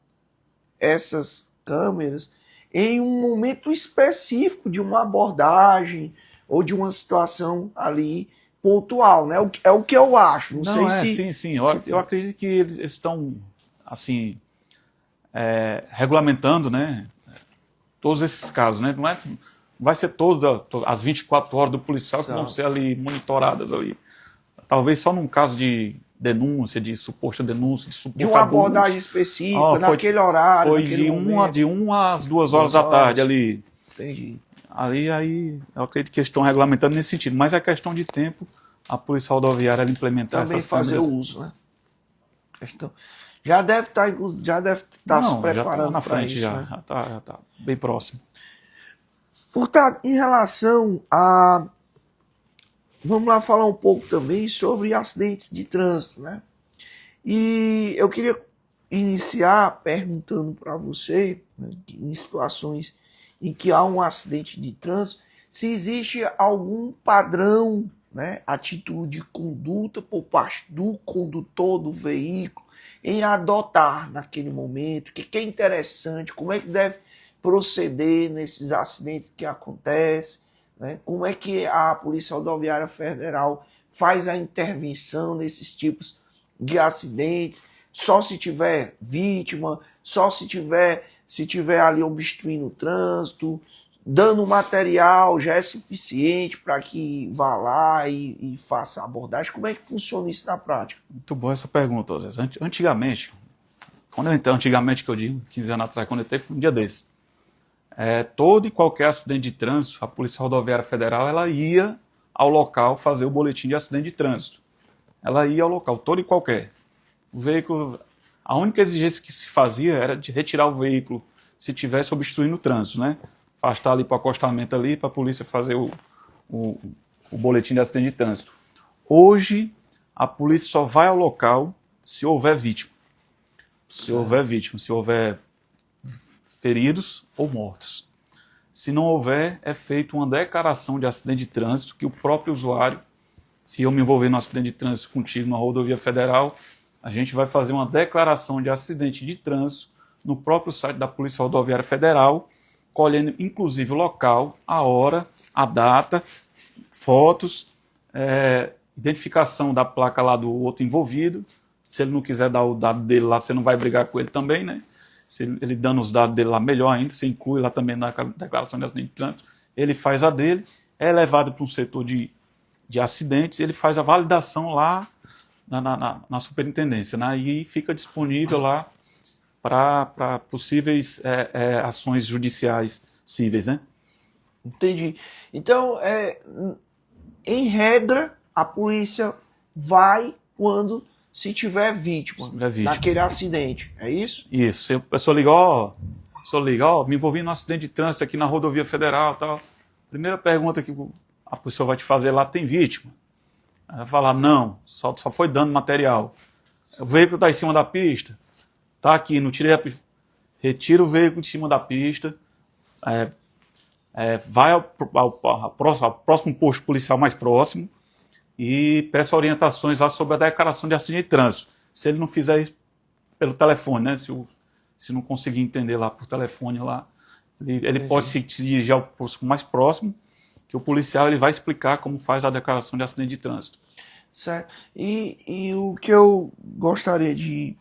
essas câmeras em um momento específico de uma abordagem ou de uma situação ali pontual, né? É o que eu acho. Não sei se... Sim. Eu acredito que eles estão, assim, regulamentando, né, todos esses casos, né? Não vai ser as 24 horas do policial que vão ser ali monitoradas ali. Talvez só num caso de denúncia, de suposta denúncia, de uma abordagem específica, naquele horário, foi de 1 às 2 horas da tarde ali. Entendi. Aí eu acredito que eles estão regulamentando nesse sentido. Mas é questão de tempo a Polícia Rodoviária implementar também essas fazer câmeras. o uso, né? Já deve estar se preparando já está na frente, isso, já né? já tá bem próximo. Furtado, em relação a... Vamos lá falar um pouco também sobre acidentes de trânsito, né? E eu queria iniciar perguntando para você, né, em situações em que há um acidente de trânsito, se existe algum padrão, né, a título de conduta por parte do condutor do veículo em adotar naquele momento, o que é interessante, como é que deve proceder nesses acidentes que acontecem, né? Como é que a Polícia Rodoviária Federal faz a intervenção nesses tipos de acidentes, só se tiver vítima, só se tiver ali obstruindo o trânsito, dando material já é suficiente para que vá lá e faça a abordagem. Como é que funciona isso na prática? Muito boa essa pergunta, Zé. Antigamente, antigamente que eu digo, 15 anos atrás, quando eu teve um dia desse, todo e qualquer acidente de trânsito, a Polícia Rodoviária Federal ela ia ao local fazer o boletim de acidente de trânsito. Ela ia ao local, todo e qualquer. O veículo, a única exigência que se fazia era de retirar o veículo se estivesse obstruindo o trânsito, né? Afastar ali para o acostamento ali, para a polícia fazer o boletim de acidente de trânsito. Hoje, a polícia só vai ao local se houver vítima. Se houver feridos ou mortos. Se não houver, é feita uma declaração de acidente de trânsito que o próprio usuário, se eu me envolver no acidente de trânsito contigo na rodovia federal, a gente vai fazer uma declaração de acidente de trânsito no próprio site da Polícia Rodoviária Federal, colhendo inclusive o local, a hora, a data, fotos, identificação da placa lá do outro envolvido. Se ele não quiser dar o dado dele lá, você não vai brigar com ele também, né? Se ele dando os dados dele lá, melhor ainda, você inclui lá também na declaração de acidente de trânsito, ele faz a dele, é levado para um setor de acidentes, ele faz a validação lá na superintendência, né? E fica disponível lá para possíveis ações judiciais cíveis, né? Entendi. Então, em regra, a polícia vai quando se tiver vítima daquele acidente, é isso? Isso. Se a pessoa liga, me envolvi num acidente de trânsito aqui na rodovia federal, tal. Primeira pergunta que a pessoa vai te fazer lá, tem vítima? Ela vai falar, não, só foi dano material. O veículo está em cima da pista? Está aqui, não tirei retira o veículo de cima da pista, vai ao próximo posto policial mais próximo e peça orientações lá sobre a declaração de acidente de trânsito. Se ele não fizer isso pelo telefone, né? Se não conseguir entender lá por telefone lá, ele pode se dirigir ao posto mais próximo, que o policial ele vai explicar como faz a declaração de acidente de trânsito. Certo. E o que eu gostaria de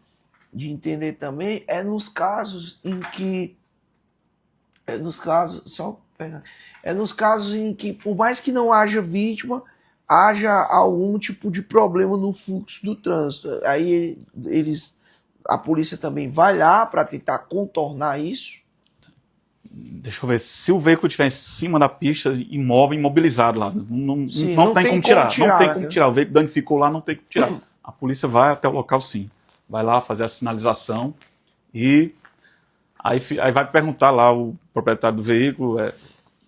entender também é nos casos em que nos casos em que, por mais que não haja vítima, haja algum tipo de problema no fluxo do trânsito. Aí a polícia também vai lá para tentar contornar isso. Deixa eu ver, se o veículo estiver em cima da pista, imóvel, imobilizado lá, Sim, não tem como tirar. Não tem né? como tirar. O veículo danificou lá, não tem como tirar. A polícia vai até o local, sim. Vai lá fazer a sinalização e aí vai perguntar lá o proprietário do veículo,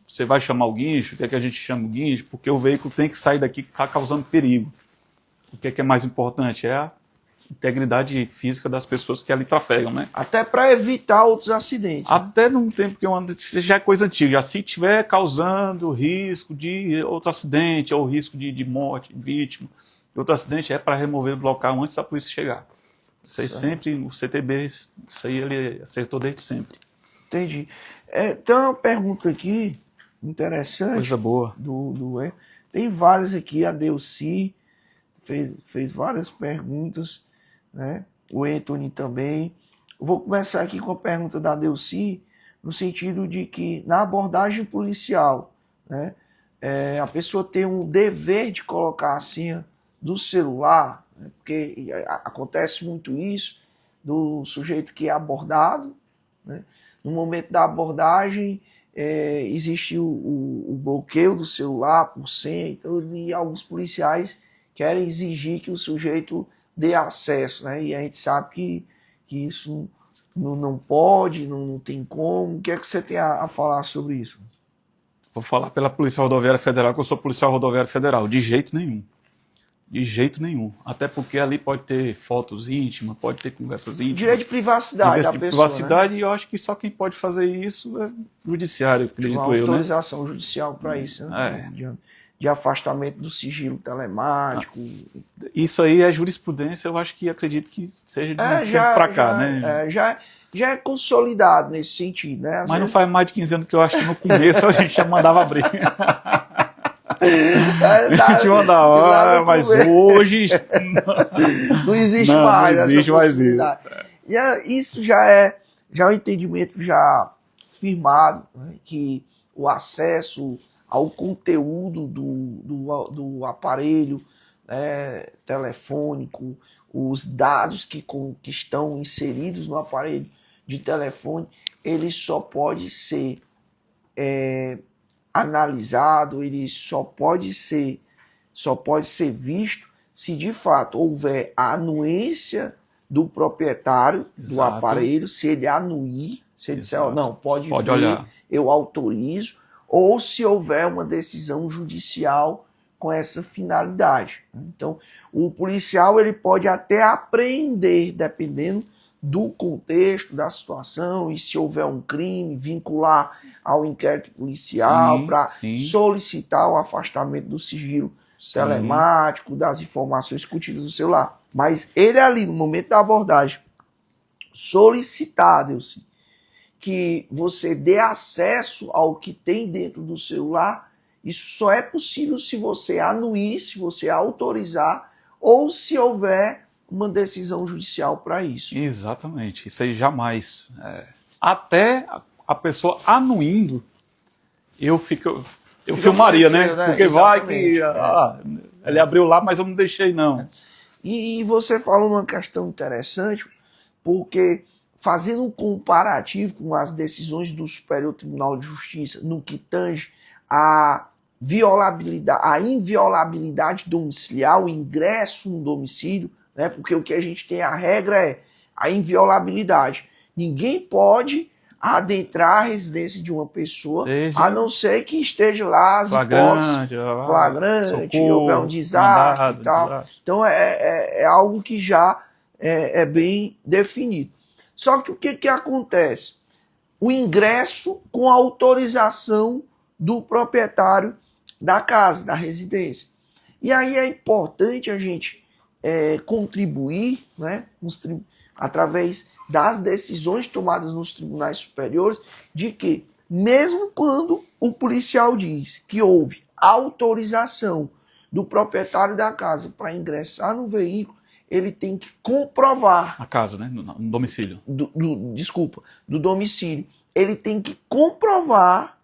você vai chamar o guincho? O que é que a gente chama o guincho? Porque o veículo tem que sair daqui que está causando perigo. O que é mais importante? É a integridade física das pessoas que ali trafegam, né? Até para evitar outros acidentes. Né? Até num tempo que eu ando, isso já é coisa antiga. Já se estiver causando risco de outro acidente, ou risco de morte, de vítima, de outro acidente, é para remover do local antes da polícia chegar. Isso aí sempre, o CTB, isso aí ele acertou desde sempre. Entendi. Tem uma pergunta aqui, interessante. Coisa boa. Tem várias aqui, a Delci fez várias perguntas, né? O Anthony também. Eu vou começar aqui com a pergunta da Delci, no sentido de que na abordagem policial, né, a pessoa tem um dever de colocar a senha do celular, né, porque acontece muito isso, do sujeito que é abordado, né, no momento da abordagem existe o bloqueio do celular por senha, então, e alguns policiais querem exigir que o sujeito dê acesso, né? E a gente sabe que isso não pode, não tem como. O que é que você tem a falar sobre isso? Vou falar pela Polícia Rodoviária Federal, que eu sou policial rodoviário federal. De jeito nenhum. De jeito nenhum. Até porque ali pode ter fotos íntimas, pode ter conversas íntimas. Direito de privacidade da pessoa, privacidade, né? E eu acho que só quem pode fazer isso é o judiciário, acredito eu, né? Autorização judicial para isso, né? De afastamento do sigilo telemático. Isso aí é jurisprudência, eu acho que acredito que seja de um tempo para cá, né? Já é consolidado nesse sentido, né? Mas não faz mais de 15 anos que eu acho que no começo a gente já mandava abrir. A gente mandava, mas hoje não existe mais. Não existe mais isso. E isso já é um entendimento já firmado, né? Que o acesso ao conteúdo do aparelho telefônico, os dados que estão inseridos no aparelho de telefone, ele só pode ser analisado, ele só pode ser visto se de fato houver a anuência do proprietário do aparelho, se ele anuir, se ele disser, não, pode ver, olhar. Eu autorizo, ou se houver uma decisão judicial com essa finalidade. Então, o policial ele pode até apreender, dependendo do contexto, da situação, e se houver um crime, vincular ao inquérito policial para solicitar o afastamento do sigilo telemático, das informações contidas no celular. Mas ele ali, no momento da abordagem, solicitado, que você dê acesso ao que tem dentro do celular, isso só é possível se você anuir, se você autorizar, ou se houver uma decisão judicial para isso. Exatamente, isso aí jamais. Até a pessoa anuindo, eu filmaria, né? Porque exatamente, vai que ele abriu lá, mas eu não deixei não. E você falou uma questão interessante, porque fazendo um comparativo com as decisões do Superior Tribunal de Justiça no que tange a inviolabilidade domiciliar, o ingresso no domicílio, né? Porque o que a gente tem, a regra é a inviolabilidade. Ninguém pode adentrar a residência de uma pessoa, a não ser que esteja lá as flagrante, houver um desastre e tal. Então é algo que já é bem definido. Só que o que acontece? O ingresso com autorização do proprietário da casa, da residência. E aí é importante a gente contribuir, né, através das decisões tomadas nos tribunais superiores, de que, mesmo quando o policial diz que houve autorização do proprietário da casa para ingressar no veículo, ele tem que comprovar... A casa, né? No domicílio. Do domicílio. Ele tem que comprovar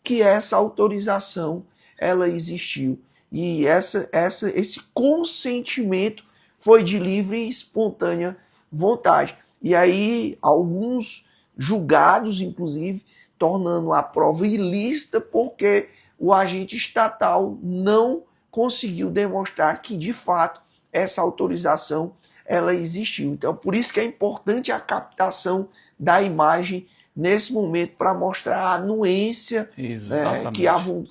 que essa autorização ela existiu. E esse consentimento foi de livre e espontânea vontade. E aí alguns julgados, inclusive, tornando a prova ilícita, porque o agente estatal não conseguiu demonstrar que, de fato, essa autorização ela existiu. Então, por isso que é importante a captação da imagem nesse momento, para mostrar a anuência, né,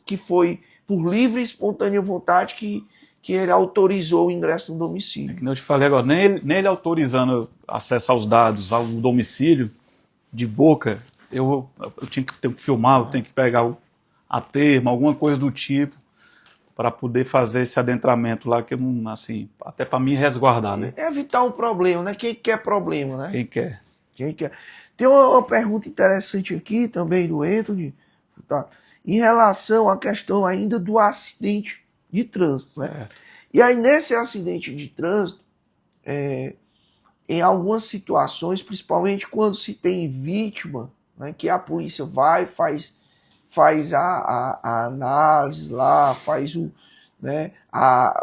que foi por livre e espontânea vontade que ele autorizou o ingresso no domicílio. É que eu te falei agora, nem ele autorizando acesso aos dados, ao domicílio, de boca, eu tenho que filmar, eu tenho que pegar a termo, alguma coisa do tipo, para poder fazer esse adentramento lá, que eu não, assim, até para me resguardar, né? É evitar um problema, né? Quem quer problema, né? Quem quer. Quem quer. Tem uma pergunta interessante aqui também do Anthony, tá? Em relação à questão ainda do acidente de trânsito, né? Certo. E aí, nesse acidente de trânsito, em algumas situações, principalmente quando se tem vítima, né, que a polícia vai, faz a análise lá, né,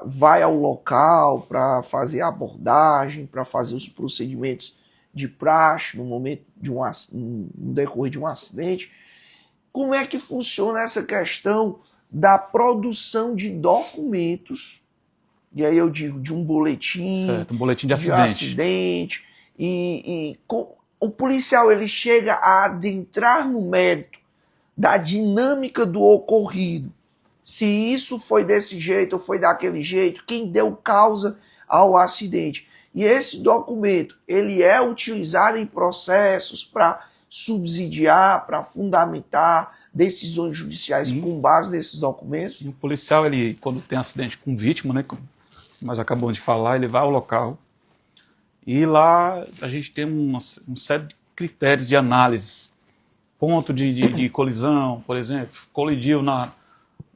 vai ao local para fazer a abordagem, para fazer os procedimentos de praxe no momento no decorrer de um acidente. Como é que funciona essa questão da produção de documentos? E aí eu digo de um boletim, certo, um boletim de acidente. O policial ele chega a adentrar no mérito da dinâmica do ocorrido. Se isso foi desse jeito ou foi daquele jeito, quem deu causa ao acidente. E esse documento ele é utilizado em processos para subsidiar, para fundamentar decisões judiciais. Sim. Com base nesses documentos. E o policial, ele, quando tem acidente com vítima, né, nós acabamos de falar, ele vai ao local e lá a gente tem um série de critérios de análise. Ponto de colisão, por exemplo, colidiu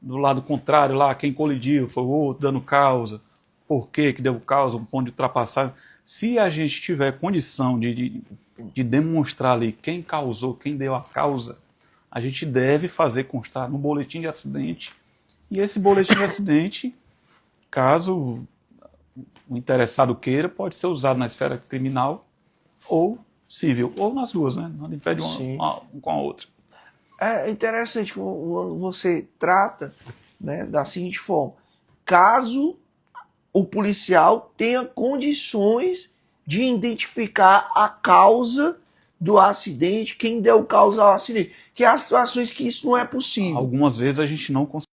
do lado contrário lá, quem colidiu foi o outro dando causa, por que deu causa, um ponto de ultrapassagem. Se a gente tiver condição de demonstrar ali quem causou, quem deu a causa, a gente deve fazer constar no boletim de acidente, e esse boletim de acidente, caso o interessado queira, pode ser usado na esfera criminal ou civil, ou nas duas, né? Não impede uma com a outra. É interessante quando você trata, né, da seguinte forma: caso o policial tenha condições de identificar a causa do acidente, quem deu causa ao acidente, que há situações que isso não é possível. Algumas vezes a gente não consegue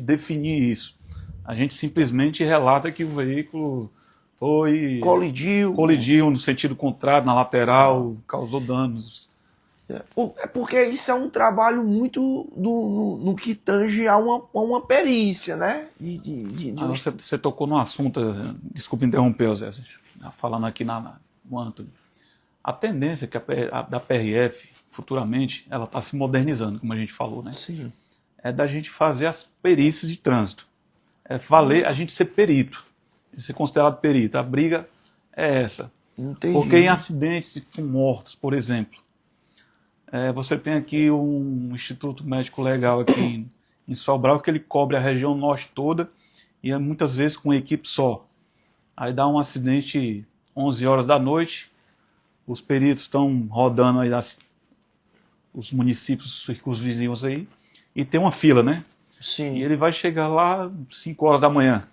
definir isso. A gente simplesmente relata que o veículo colidiu no sentido contrário, na lateral, causou danos. É porque isso é um trabalho muito no que tange a uma perícia, né? Você tocou num assunto, desculpa interromper, Zé, falando aqui no Antônio. A tendência que da PRF, futuramente, ela está se modernizando, como a gente falou, né? Sim. É da gente fazer as perícias de trânsito. É valer a gente ser perito, ser considerado perito. A briga é essa. Entendi. Porque em acidentes com mortos, por exemplo, você tem aqui um Instituto Médico Legal aqui em Sobral, que ele cobre a região norte toda, e muitas vezes com uma equipe só. Aí dá um acidente 11 horas da noite, os peritos estão rodando aí os municípios, os vizinhos aí, e tem uma fila, né? Sim. E ele vai chegar lá 5 horas da manhã.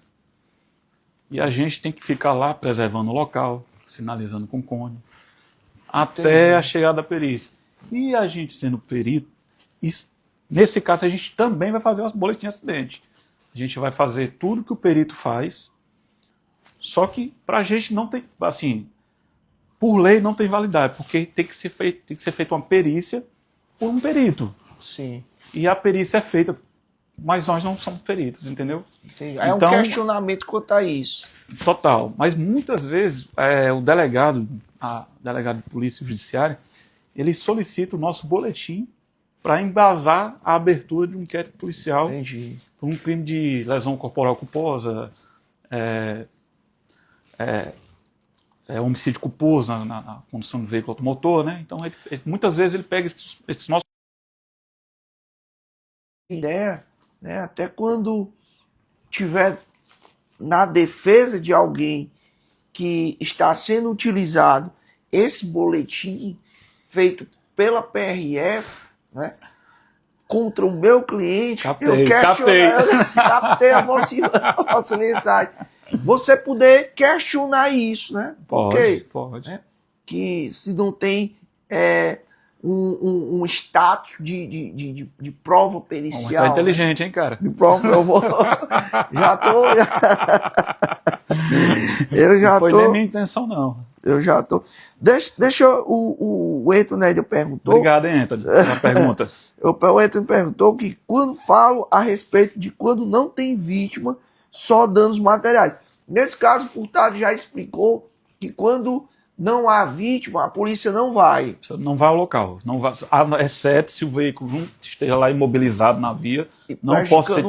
E a gente tem que ficar lá preservando o local, sinalizando com cone, até a chegada da perícia. E a gente sendo perito, nesse caso a gente também vai fazer o boletim de acidente. A gente vai fazer tudo que o perito faz, só que para a gente não tem, assim, por lei não tem validade, porque tem que ser feita uma perícia por um perito. Sim. E a perícia é feita, mas nós não somos peritos, entendeu? Entendi. É então, um questionamento quanto a isso. Total. Mas muitas vezes o delegado de polícia judiciária, ele solicita o nosso boletim para embasar a abertura de um inquérito policial. Entendi. Por um crime de lesão corporal culposa, homicídio culposo na condução do veículo automotor, né? Então, muitas vezes ele pega esses nossos... Ideia, né? Até quando tiver na defesa de alguém que está sendo utilizado esse boletim feito pela PRF, né, contra o meu cliente, Captei. Captei a vossa mensagem. Você poder questionar isso, né? Pode. Né, que se não tem um status de prova pericial. Mas tá inteligente, hein, cara? De prova, eu vou. Não foi nem minha intenção, não. Eu já tô. Deixa o Anthony perguntou. Obrigado, hein, Anthony, pela pergunta. O Anthony perguntou que quando falo a respeito de quando não tem vítima, só danos materiais. Nesse caso, o Furtado já explicou que quando não há vítima, a polícia não vai. Você não vai ao local. Não vai, exceto se o veículo não esteja lá imobilizado na via. Não possa ser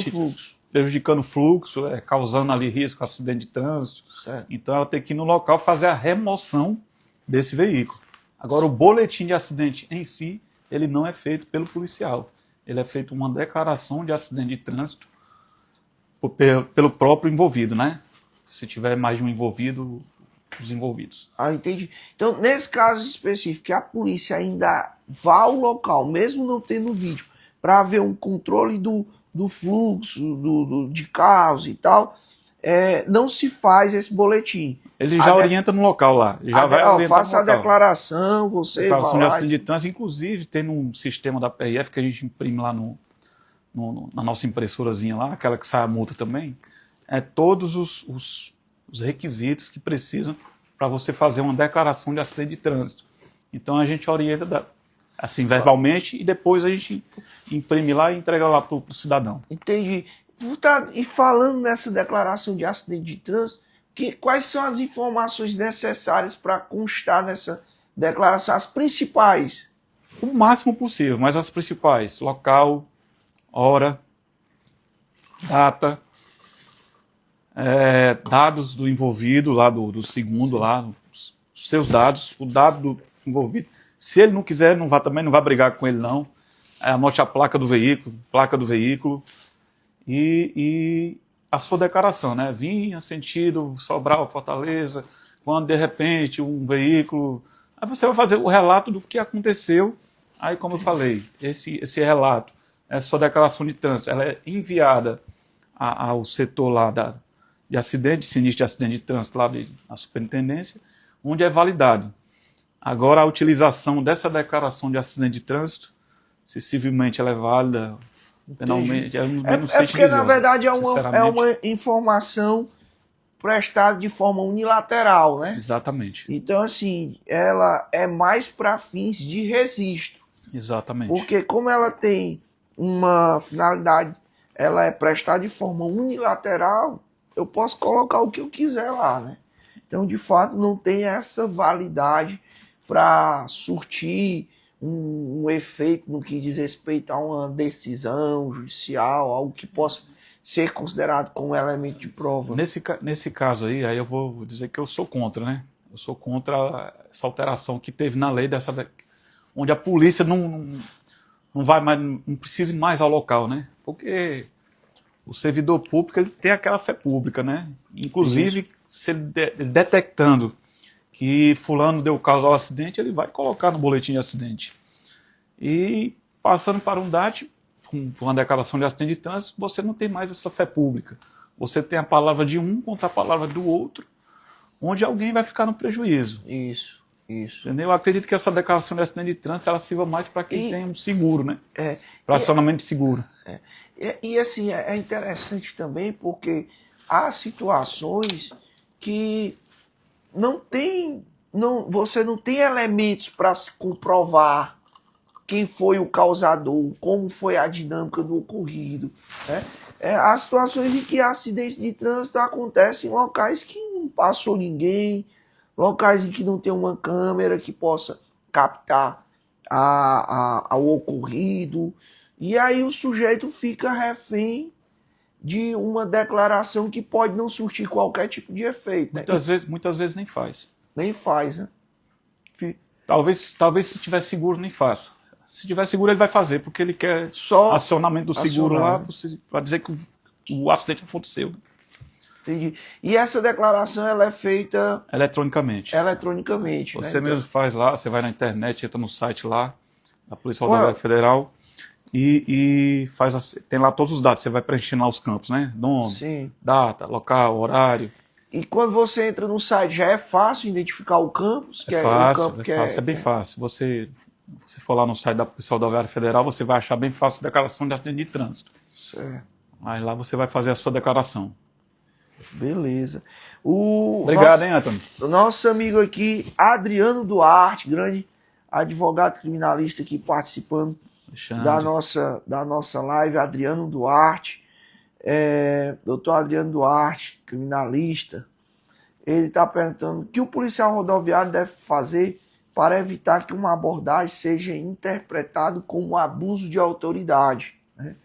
prejudicando o fluxo, causando ali risco, acidente de trânsito. Certo. Então ela tem que ir no local fazer a remoção desse veículo. Agora, o boletim de acidente em si, ele não é feito pelo policial. Ele é feito uma declaração de acidente de trânsito pelo próprio envolvido, né? Se tiver mais de um envolvido, os envolvidos. Ah, entendi. Então, nesse caso específico, que a polícia ainda vá ao local, mesmo não tendo vídeo, para haver um controle do fluxo, de carros e tal, não se faz esse boletim. Ele já orienta no local lá. Já vai orientar faça a declaração, você declaração vai de lá. acidente de trânsito, inclusive tem um sistema da PRF que a gente imprime lá na nossa impressorazinha lá, aquela que sai a multa também, todos os requisitos que precisam para você fazer uma declaração de acidente de trânsito. Então a gente orienta assim verbalmente e depois a gente imprime lá e entrega lá para o cidadão. Entendi. E falando nessa declaração de acidente de trânsito, quais são as informações necessárias para constar nessa declaração? As principais? O máximo possível, mas as principais: local, hora, data, dados do envolvido, lá do segundo, lá, os seus dados, o dado do envolvido. Se ele não quiser, também não vai brigar com ele, não. Anote a placa do veículo e a sua declaração, né? Vinha sentido Sobral, Fortaleza, quando de repente um veículo... Aí você vai fazer o relato do que aconteceu. Aí, como eu falei, esse relato, essa sua declaração de trânsito, ela é enviada ao setor lá de acidente, sinistro de acidente de trânsito lá na superintendência, onde é validado. Agora, a utilização dessa declaração de acidente de trânsito, se civilmente ela é válida, penalmente, eu não sei te porque, dizer, na verdade, é uma informação prestada de forma unilateral, né? Exatamente. Então, assim, ela é mais para fins de registro. Exatamente. Porque como ela tem uma finalidade, ela é prestada de forma unilateral, eu posso colocar o que eu quiser lá, né? Então, de fato, não tem essa validade para surtir um efeito no que diz respeito a uma decisão judicial, algo que possa ser considerado como elemento de prova. Nesse caso aí eu vou dizer que eu sou contra, né? Eu sou contra essa alteração que teve na lei onde a polícia não vai mais, não precisa ir mais ao local, né? Porque o servidor público ele tem aquela fé pública, né? Inclusive, se ele detectando que fulano deu causa ao acidente, ele vai colocar no boletim de acidente. E passando para um DAT, com uma declaração de acidente de trânsito, você não tem mais essa fé pública. Você tem a palavra de um contra a palavra do outro, onde alguém vai ficar no prejuízo. Isso. Entendeu? Eu acredito que essa declaração de acidente de trânsito ela sirva mais para quem tem um seguro, né? Para acionamento de seguro. E assim, é interessante também porque há situações que você não tem elementos para se comprovar quem foi o causador, como foi a dinâmica do ocorrido, né? Há situações em que acidentes de trânsito acontecem em locais que não passou ninguém, locais em que não tem uma câmera que possa captar o ocorrido, e aí o sujeito fica refém de uma declaração que pode não surtir qualquer tipo de efeito. Né? Muitas vezes nem faz. Nem faz, né? Talvez se tiver seguro nem faça. Se tiver seguro ele vai fazer, porque ele quer só acionamento do seguro lá para dizer que o acidente aconteceu. Entendi. E essa declaração ela é feita eletronicamente. eletronicamente, Você né? mesmo faz lá, você vai na internet, entra no site lá, da Polícia Qual- Rodoviária Federal, e tem lá todos os dados, você vai preenchendo lá os campos, né? Nome, Sim. data, local, horário. E quando você entra no site, já é fácil identificar o campus? É fácil, O é fácil, é bem fácil. Você for lá no site da Polícia Rodoviária Federal, você vai achar bem fácil a declaração de acidente de trânsito. Certo. Aí lá você vai fazer a sua declaração. Beleza. Obrigado, hein, Antônio? O nosso amigo aqui, Adriano Duarte, grande advogado criminalista aqui participando da nossa live, Adriano Duarte. Doutor Adriano Duarte, criminalista, ele está perguntando o que o policial rodoviário deve fazer para evitar que uma abordagem seja interpretada como abuso de autoridade, né?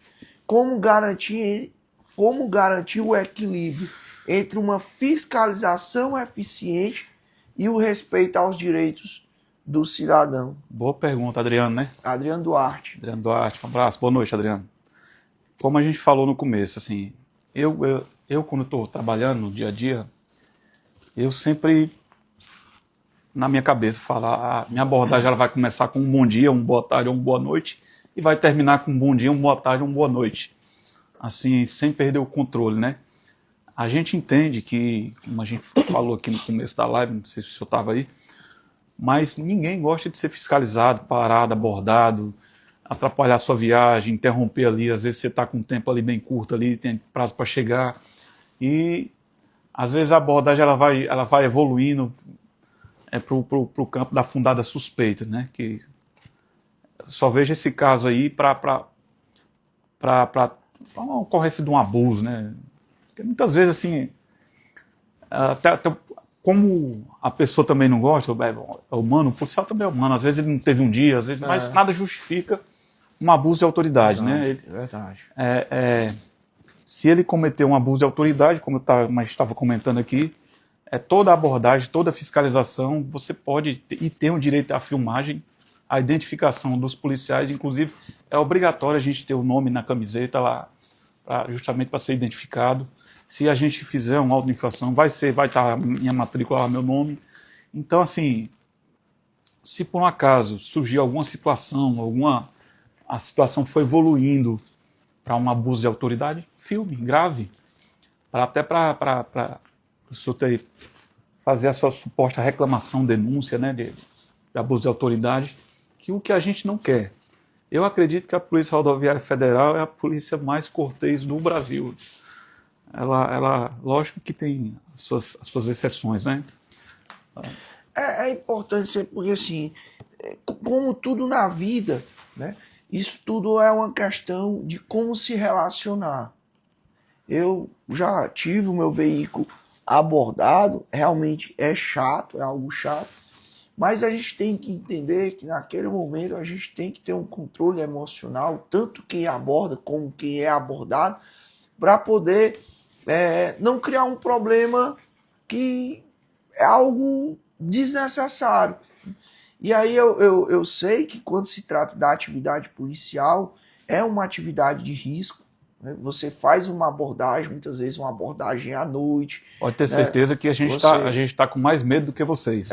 Como garantir o equilíbrio entre uma fiscalização eficiente e o respeito aos direitos do cidadão? Boa pergunta, Adriano, né? Adriano Duarte. Adriano Duarte, um abraço, boa noite, Adriano. Como a gente falou no começo, assim, eu quando estou trabalhando no dia a dia, eu sempre, na minha cabeça, falo, a minha abordagem ela vai começar com um bom dia, um boa tarde ou uma boa noite, e vai terminar com um bom dia, uma boa tarde ou uma boa noite. Assim, sem perder o controle, né? A gente entende que, como a gente falou aqui no começo da live, não sei se o senhor estava aí, mas ninguém gosta de ser fiscalizado, parado, abordado, atrapalhar a sua viagem, interromper ali, às vezes você está com um tempo ali bem curto ali, tem prazo para chegar, e às vezes a abordagem ela vai evoluindo para o campo da fundada suspeita, né? Que só vejo esse caso aí para uma ocorrência de um abuso, né? Porque muitas vezes assim, até como a pessoa também não gosta, é humano, o policial também é humano, às vezes ele não teve um dia, às vezes, mas nada justifica um abuso de autoridade, né? Verdade. Se ele cometeu um abuso de autoridade, como eu estava comentando aqui, toda a abordagem, toda a fiscalização, você pode e tem o direito à filmagem, à identificação dos policiais, inclusive é obrigatório a gente ter o nome na camiseta lá, justamente para ser identificado. Se a gente fizer uma auto-infração, vai estar a minha matrícula lá, meu nome. Então, assim, se por um acaso surgir alguma situação, a situação foi evoluindo para um abuso de autoridade, filme, grave, até para o senhor fazer a sua suposta reclamação, denúncia, né, de abuso de autoridade, que o que a gente não quer. Eu acredito que a Polícia Rodoviária Federal é a polícia mais cortês do Brasil. Ela lógico que tem as suas exceções, né? É importante ser, porque assim, como tudo na vida, né? Isso tudo é uma questão de como se relacionar. Eu já tive o meu veículo abordado, realmente é chato, é algo chato, mas a gente tem que entender que naquele momento a gente tem que ter um controle emocional, tanto quem aborda como quem é abordado, para poder não criar um problema que é algo desnecessário. E aí eu sei que quando se trata da atividade policial, é uma atividade de risco, né? Você faz uma abordagem, muitas vezes uma abordagem à noite. Pode ter certeza que a gente tá com mais medo do que vocês.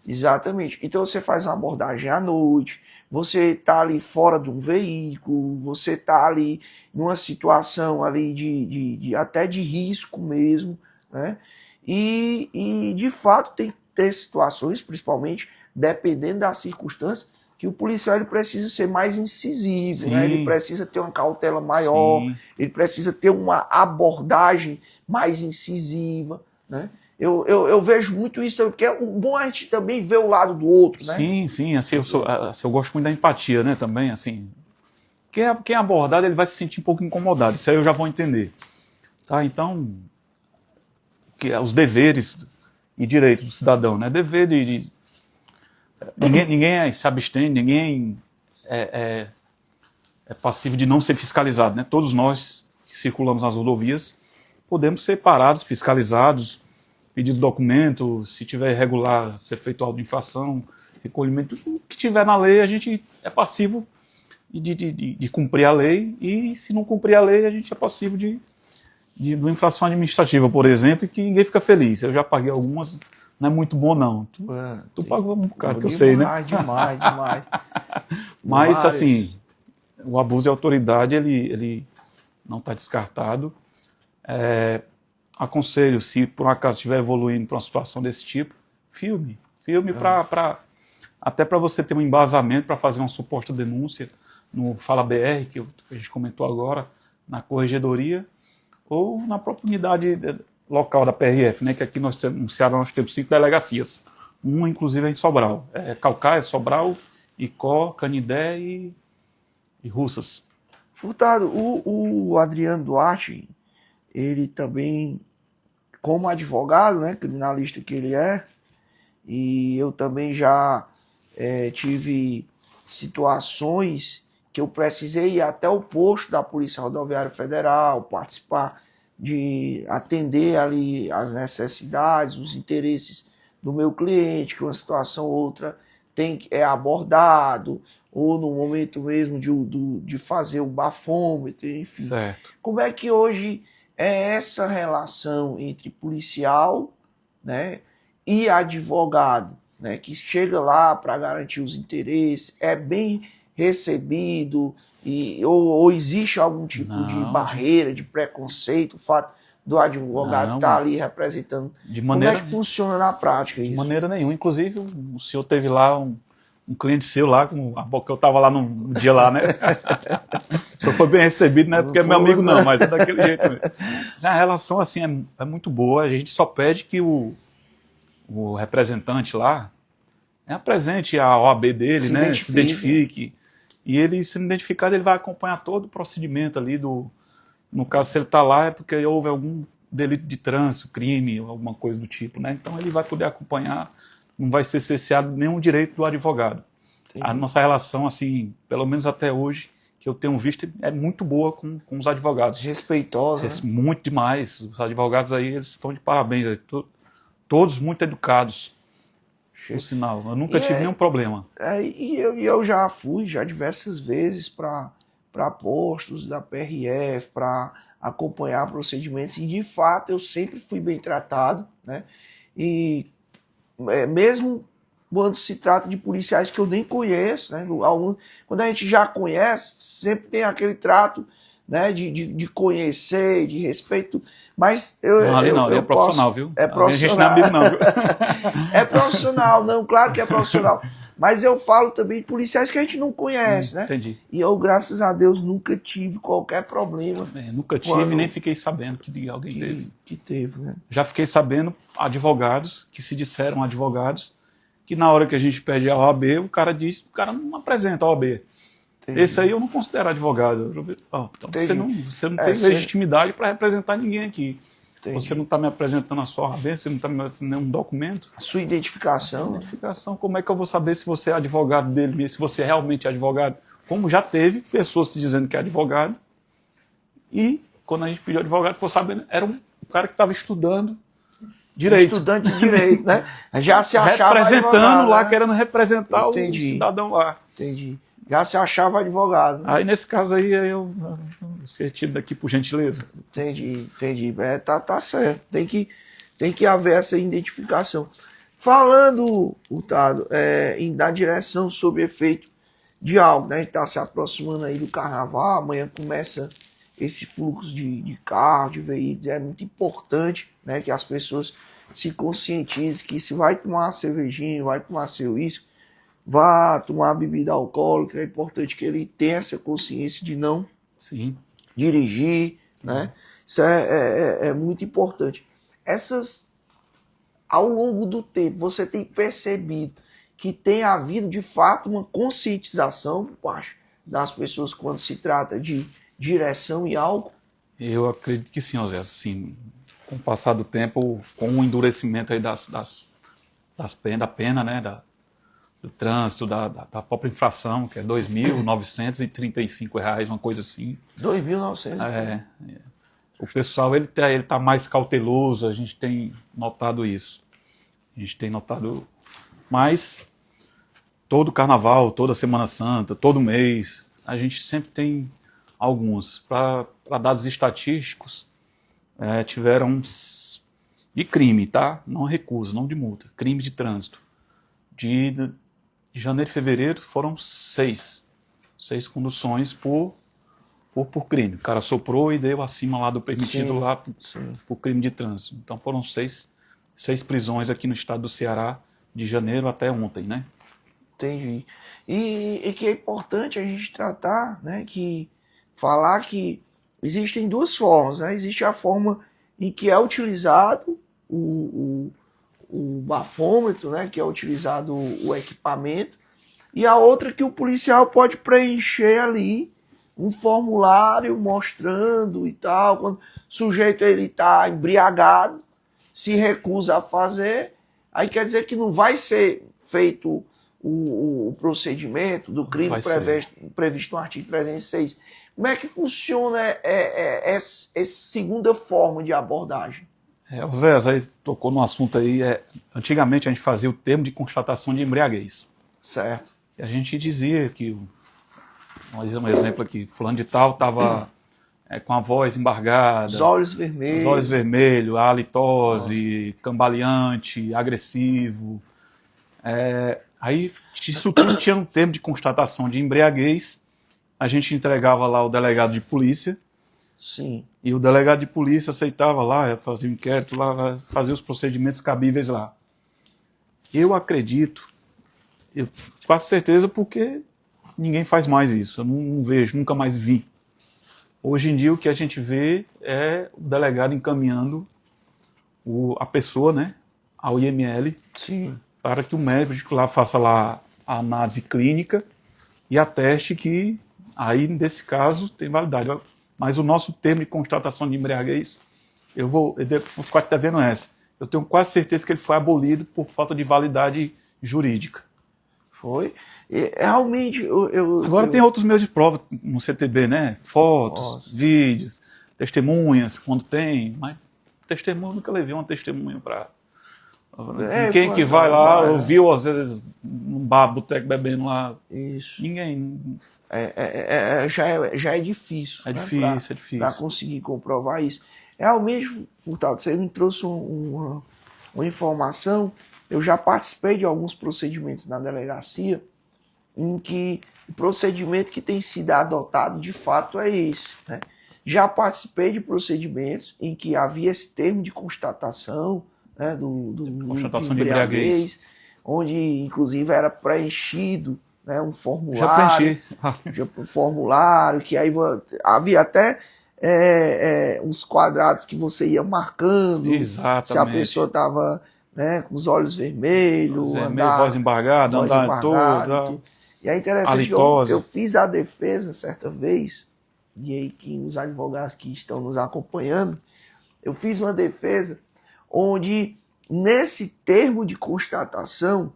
Exatamente. Então você faz uma abordagem à noite, você está ali fora de um veículo, você está ali numa situação ali até de risco mesmo, né? E de fato tem que ter situações, principalmente dependendo da circunstância, que o policial ele precisa ser mais incisivo, né? Ele precisa ter uma cautela maior, ele precisa ter uma abordagem mais incisiva, né? Eu vejo muito isso, porque é bom a gente também ver o lado do outro, né? Sim, assim, eu gosto muito da empatia, né, também, assim. Quem é abordado, ele vai se sentir um pouco incomodado, isso aí eu já vou entender. Tá, então, os deveres e direitos do cidadão, né? Dever ninguém se abstém, ninguém é passivo de não ser fiscalizado, né? Todos nós que circulamos nas rodovias podemos ser parados, fiscalizados, pedido documento, se tiver irregular, ser feito auto de infração, recolhimento, o que tiver na lei, a gente é passivo de cumprir a lei, e se não cumprir a lei, a gente é passivo de de infração administrativa, por exemplo, e que ninguém fica feliz. Eu já paguei algumas, não é muito bom não. Tu pagou um bocado, que eu sei, né? Demais. Mas, Vários. assim, o abuso de autoridade, ele não está descartado. Aconselho, se por um acaso estiver evoluindo para uma situação desse tipo, filme até para você ter um embasamento para fazer uma suposta denúncia no Fala BR, que a gente comentou agora, na corregedoria, ou na própria unidade local da PRF, né, que aqui no Ceará nós temos 5 delegacias, uma inclusive é em Sobral, Caucaia, Sobral, Icó, Canindé e Russas. Furtado, o Adriano Duarte, ele também, como advogado, né, criminalista que ele é, e eu também já tive situações que eu precisei ir até o posto da Polícia Rodoviária Federal, participar de atender ali as necessidades, os interesses do meu cliente, que uma situação ou outra é abordado, ou no momento mesmo de fazer o bafômetro, enfim. Certo. Como é que hoje é essa relação entre policial, né, e advogado, né, que chega lá para garantir os interesses, é bem recebido, ou existe algum tipo de barreira, de preconceito, o fato do advogado estar ali representando? Como é que funciona na prática isso? De maneira nenhuma. Inclusive, o senhor teve lá um cliente seu lá, que eu estava lá no dia lá, né? O senhor foi bem recebido, né? Porque é meu amigo não, mas é daquele jeito mesmo. A relação, assim, é muito boa. A gente só pede que o representante lá apresente a OAB dele, né? Se identifique. E ele, se identificado, ele vai acompanhar todo o procedimento ali no caso, se ele está lá, é porque houve algum delito de trânsito, crime, alguma coisa do tipo, né? Então ele vai poder acompanhar, não vai ser cerceado nenhum direito do advogado. Entendi. A nossa relação, assim, pelo menos até hoje, que eu tenho visto, é muito boa com os advogados. Respeitosa. Né? Muito demais. Os advogados aí, eles estão de parabéns. Todos muito educados, por sinal. Eu nunca tive nenhum problema. E eu já fui diversas vezes para postos da PRF, para acompanhar procedimentos, e de fato eu sempre fui bem tratado, né? E mesmo quando se trata de policiais que eu nem conheço, né? Quando a gente já conhece, sempre tem aquele trato, né, de conhecer, de respeito. Mas é profissional, viu? É profissional. A gente não é amigo, não. É profissional, não, claro que é profissional. Mas eu falo também de policiais que a gente não conhece, né? Entendi. E eu, graças a Deus, nunca tive qualquer problema. Nunca tive, nem fiquei sabendo que alguém teve. Que teve, né? Já fiquei sabendo advogados que se disseram advogados que na hora que a gente pede a OAB, o cara não apresenta a OAB. Entendi. Esse aí eu não considero advogado. Então você não tem legitimidade para representar ninguém aqui. Entendi. Você não está me apresentando a sua OAB, você não está me apresentando nenhum documento. A sua identificação. Identificação, como é que eu vou saber se você é advogado dele, se você realmente é advogado? Como já teve pessoas te dizendo que é advogado, e quando a gente pediu advogado, ficou sabendo, era um cara que estava estudando direito. Estudante de direito, né? Já se achava representando advogado, lá, né? querendo representar o cidadão lá. Entendi. Já se achava advogado. Né? Aí nesse caso aí eu ser tido daqui por gentileza. Entendi. Tá certo. Tem que haver essa identificação. Falando, Furtado, na direção sob efeito de algo, né? A gente está se aproximando aí do carnaval, amanhã começa esse fluxo de carro, de veículos. É muito importante, né, que as pessoas se conscientizem que se vai tomar uma cervejinha, vai tomar seu uísque, vá tomar bebida alcoólica, é importante que ele tenha essa consciência de não dirigir, né? Isso é muito importante. Ao longo do tempo, você tem percebido que tem havido, de fato, uma conscientização por parte das pessoas quando se trata de direção e álcool? Eu acredito que sim, José. Assim, com o passar do tempo, com o endurecimento aí da pena, né, do trânsito, da própria infração, que é R$ 2.935, uma coisa assim. 2.900? O pessoal ele tá mais cauteloso, a gente tem notado isso. A gente tem notado mais todo carnaval, toda Semana Santa, todo mês, a gente sempre tem alguns. Para dados estatísticos, tiveram de crime, tá? Não recusa, não de multa. Crime de trânsito. De janeiro e fevereiro foram 6. 6 conduções por crime. O cara soprou e deu acima lá do permitido Sim, lá sim. por crime de trânsito. Então foram 6 prisões aqui no estado do Ceará, de janeiro até ontem, né? Entendi. E que é importante a gente tratar, né, falar que existem duas formas, né? Existe a forma em que é utilizado o bafômetro, né, que é utilizado o equipamento, e a outra que o policial pode preencher ali um formulário mostrando e tal, quando o sujeito ele está embriagado, se recusa a fazer, aí quer dizer que não vai ser feito o procedimento do crime previsto no artigo 306. Como é que funciona essa segunda forma de abordagem? O Zé, aí tocou no assunto aí. Antigamente a gente fazia o termo de constatação de embriaguez. Certo. E a gente dizia que, um exemplo aqui, fulano de tal estava com a voz embargada, os olhos vermelhos, halitose, cambaleante, agressivo. Aí isso tudo tinha um termo de constatação de embriaguez. A gente entregava lá ao delegado de polícia. Sim. E o delegado de polícia aceitava lá, fazia um inquérito lá, fazia os procedimentos cabíveis lá. Eu acredito, eu faço certeza porque ninguém faz mais isso. Eu não vejo, nunca mais vi. Hoje em dia o que a gente vê é o delegado encaminhando a pessoa, né, ao IML. Sim. Para que o médico lá faça lá a análise clínica e ateste que aí, nesse caso, tem validade. Mas o nosso termo de constatação de embriaguez, eu vou ficar te devendo essa. Eu tenho quase certeza que ele foi abolido por falta de validade jurídica. Foi. Realmente, Agora tem outros meios de prova no CTB, né? Fotos, vídeos, testemunhas, quando tem. Mas testemunha, nunca levei uma testemunha para... Quem que vai lá, ouviu às vezes num bar, boteco bebendo lá. Isso. Ninguém. Já é difícil. É, né? É difícil. Para conseguir comprovar isso. Realmente, Furtado, você me trouxe uma informação. Eu já participei de alguns procedimentos na delegacia em que o procedimento que tem sido adotado de fato é esse, né? Já participei de procedimentos em que havia esse termo de constatação, né, constatação de embriaguez, onde inclusive era preenchido, né, um formulário. Já preenchi. Um formulário, que aí havia até uns quadrados que você ia marcando. Exatamente. Se a pessoa estava, né, com os olhos vermelhos, voz embargada, andar todo. E é interessante que eu fiz a defesa certa vez, e aí que os advogados que estão nos acompanhando, eu fiz uma defesa onde, nesse termo de constatação,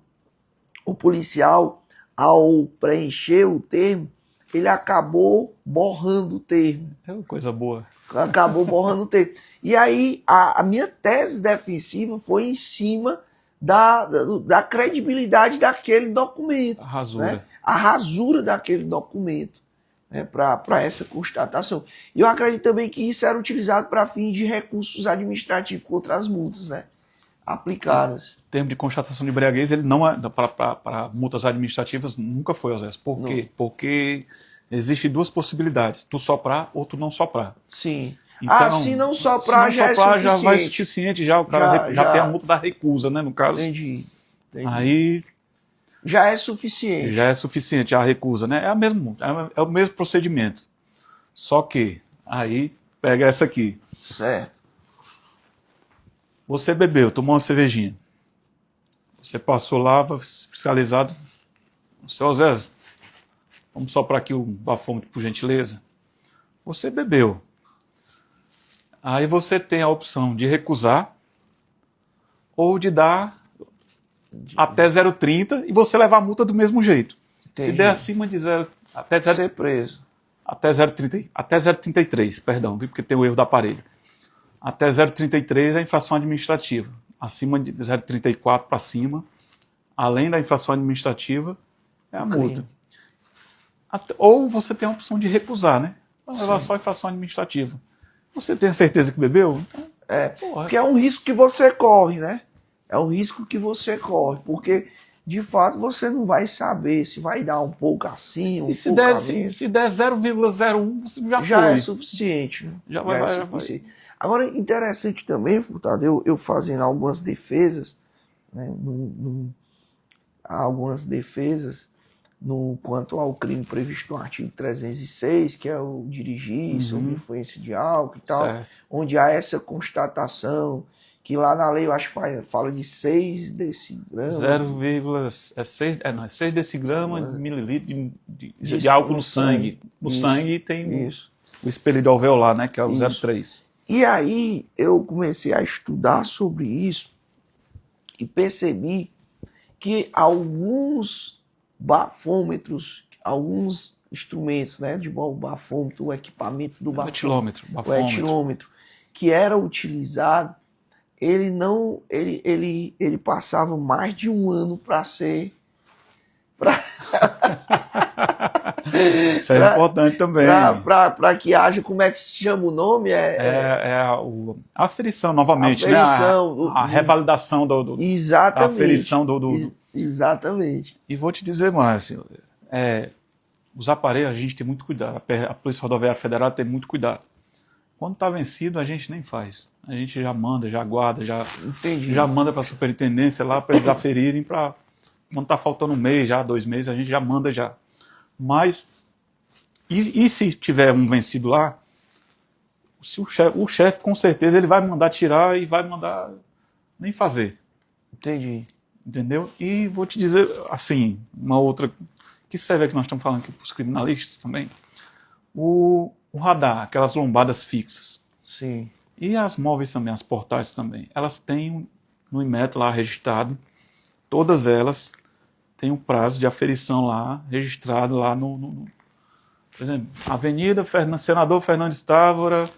o policial, ao preencher o termo, ele acabou borrando o termo. É uma coisa boa. Acabou borrando o termo. E aí, a minha tese defensiva foi em cima da credibilidade daquele documento. A rasura. Né? A rasura daquele documento, né? Para essa constatação. E eu acredito também que isso era utilizado para fins de recursos administrativos contra as multas, né, aplicadas. O termo de constatação de embriaguez, ele não é para multas administrativas, nunca foi, Osés. Por quê? Porque existem duas possibilidades: tu soprar ou tu não soprar. Sim. Então, se não soprar, já é suficiente. Já vai suficiente, já o cara já tem a multa da recusa, né, no caso. Entendi. Aí já é suficiente. Já é suficiente a recusa, né? É o mesmo procedimento. Só que aí pega essa aqui. Certo. Você bebeu, tomou uma cervejinha. Você passou lá, fiscalizado. Seu Osés, vamos soprar aqui o bafômetro, por gentileza. Você bebeu. Aí você tem a opção de recusar ou de dar até 0,30 e você levar a multa do mesmo jeito. Entendi. Se der acima de 0... Até 0, ser preso. Até 0,33, perdão, porque tem o erro do aparelho. Até 0,33 é a infração administrativa. Acima de 0,34 para cima, além da infração administrativa, é a multa. Ou você tem a opção de recusar, né? Levar só a infração administrativa. Você tem certeza que bebeu? Porque é um risco que você corre, né? É um risco que você corre, porque de fato você não vai saber se vai dar um pouco assim, um se pouco der, a menos. se der 0,01, você Já foi. é suficiente, né? Já é suficiente. Agora, interessante também, Furtado, eu fazendo algumas defesas, né, algumas defesas no quanto ao crime previsto no artigo 306, que é o dirigir sob influência de álcool e tal, certo. onde há essa constatação, que lá na lei eu acho que fala de 6 decigramas. 6 decigramas mililitro de álcool no sangue. No sangue tem o expelido alveolar, né, que é o 0,3. E aí eu comecei a estudar sobre isso e percebi que alguns bafômetros, alguns instrumentos, né, de bafômetro, o equipamento do bafômetro, o etilômetro, que era utilizado, ele não, ele passava mais de um ano para ser... Isso é importante também. Para que haja, como é que se chama o nome? A aferição, novamente, aferição, né? A revalidação exatamente, da aferição Exatamente. E vou te dizer mais, os aparelhos a gente tem muito cuidado, a Polícia Rodoviária Federal tem muito cuidado. Quando está vencido, a gente nem faz. A gente já manda, já guarda, já manda para a superintendência lá para eles aferirem, para quando está faltando um mês, já 2 meses, a gente já manda já. Mas, e se tiver um vencido lá, se o chefe com certeza ele vai mandar tirar e vai mandar nem fazer. Entendi. Entendeu? E vou te dizer, assim, uma outra que serve aqui, nós estamos falando aqui para os criminalistas também, o radar, aquelas lombadas fixas. Sim. E as móveis também, as portáteis também, elas têm no Inmetro lá registrado, todas elas têm um prazo de aferição lá, registrado lá por exemplo, Avenida Senador Fernandes Távora,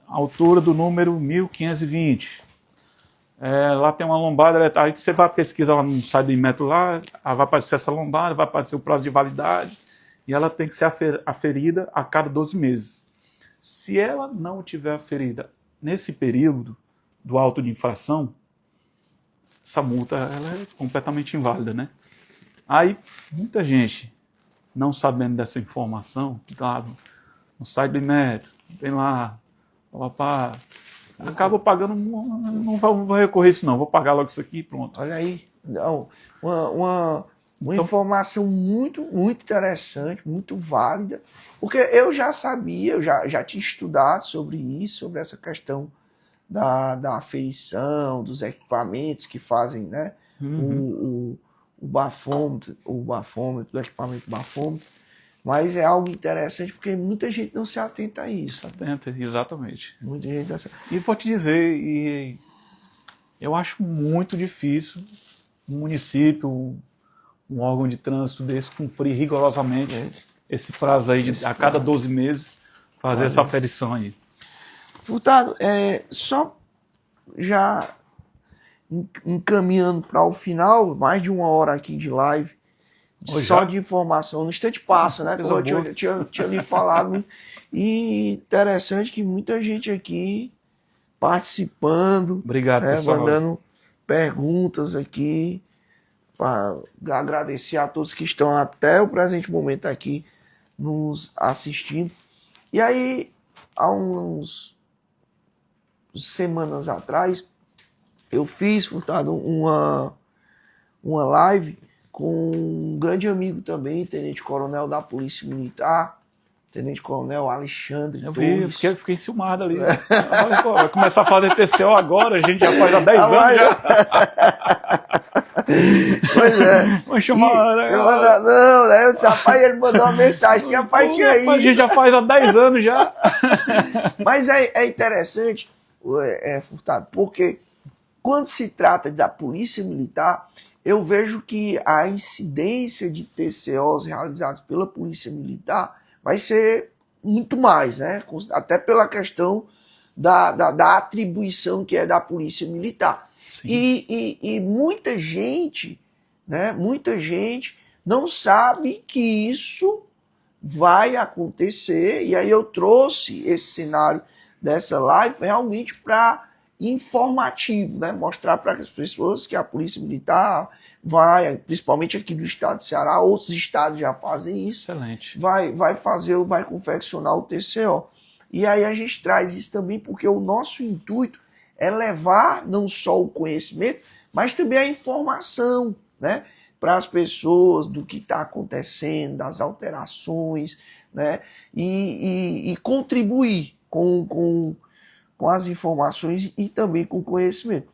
altura do número 1520. Lá tem uma lombada, aí você vai pesquisar lá no site do Inmetro lá, vai aparecer essa lombada, vai aparecer o prazo de validade, e ela tem que ser aferida a cada 12 meses. Se ela não tiver aferida nesse período do auto de infração, essa multa ela é completamente inválida, né? Aí, muita gente, não sabendo dessa informação, tá no site do Inmetro, tem lá, acaba pagando, não vou recorrer isso não, vou pagar logo isso aqui e pronto. Olha aí, não, uma informação muito, muito interessante, muito válida, porque eu já sabia, eu já tinha estudado sobre isso, sobre essa questão da aferição, dos equipamentos que fazem, né, o bafômetro, do equipamento bafômetro, mas é algo interessante porque muita gente não se atenta a isso. Exatamente. Muita gente não se... E vou te dizer, eu acho muito difícil um município, um órgão de trânsito desse cumprir rigorosamente esse prazo aí de a cada 12 meses fazer essa aferição aí. Furtado, só já encaminhando para o final, mais de 1 hora aqui de live, só de informação, no instante passa, né? Como eu tinha lhe falado, e interessante que muita gente aqui participando, obrigado, pessoal, mandando perguntas aqui, para agradecer a todos que estão até o presente momento aqui nos assistindo. E aí, há uns semanas atrás, eu fiz, Furtado, uma live com um grande amigo também, tenente-coronel da Polícia Militar, tenente-coronel Alexandre Torres. Eu fiquei enciumado ali. Vai começar a fazer TCO agora, a gente já faz há 10 anos já. Pois é. Vamos chamar... Não, né? Esse rapaz, ele mandou uma mensagem, que rapaz, que é isso? A gente já faz há 10 anos já. Mas é interessante, Furtado, porque quando se trata da Polícia Militar, eu vejo que a incidência de TCOs realizados pela Polícia Militar vai ser muito mais, né? Até pela questão da atribuição que é da Polícia Militar. E muita gente, né? Muita gente não sabe que isso vai acontecer, e aí eu trouxe esse cenário dessa live realmente para informativo, né? Mostrar para as pessoas que a Polícia Militar vai, principalmente aqui do estado de Ceará, outros estados já fazem isso. Excelente. Vai confeccionar o TCO. E aí a gente traz isso também porque o nosso intuito é levar não só o conhecimento, mas também a informação, né, para as pessoas do que está acontecendo, das alterações, né, e contribuir com as informações e também com o conhecimento.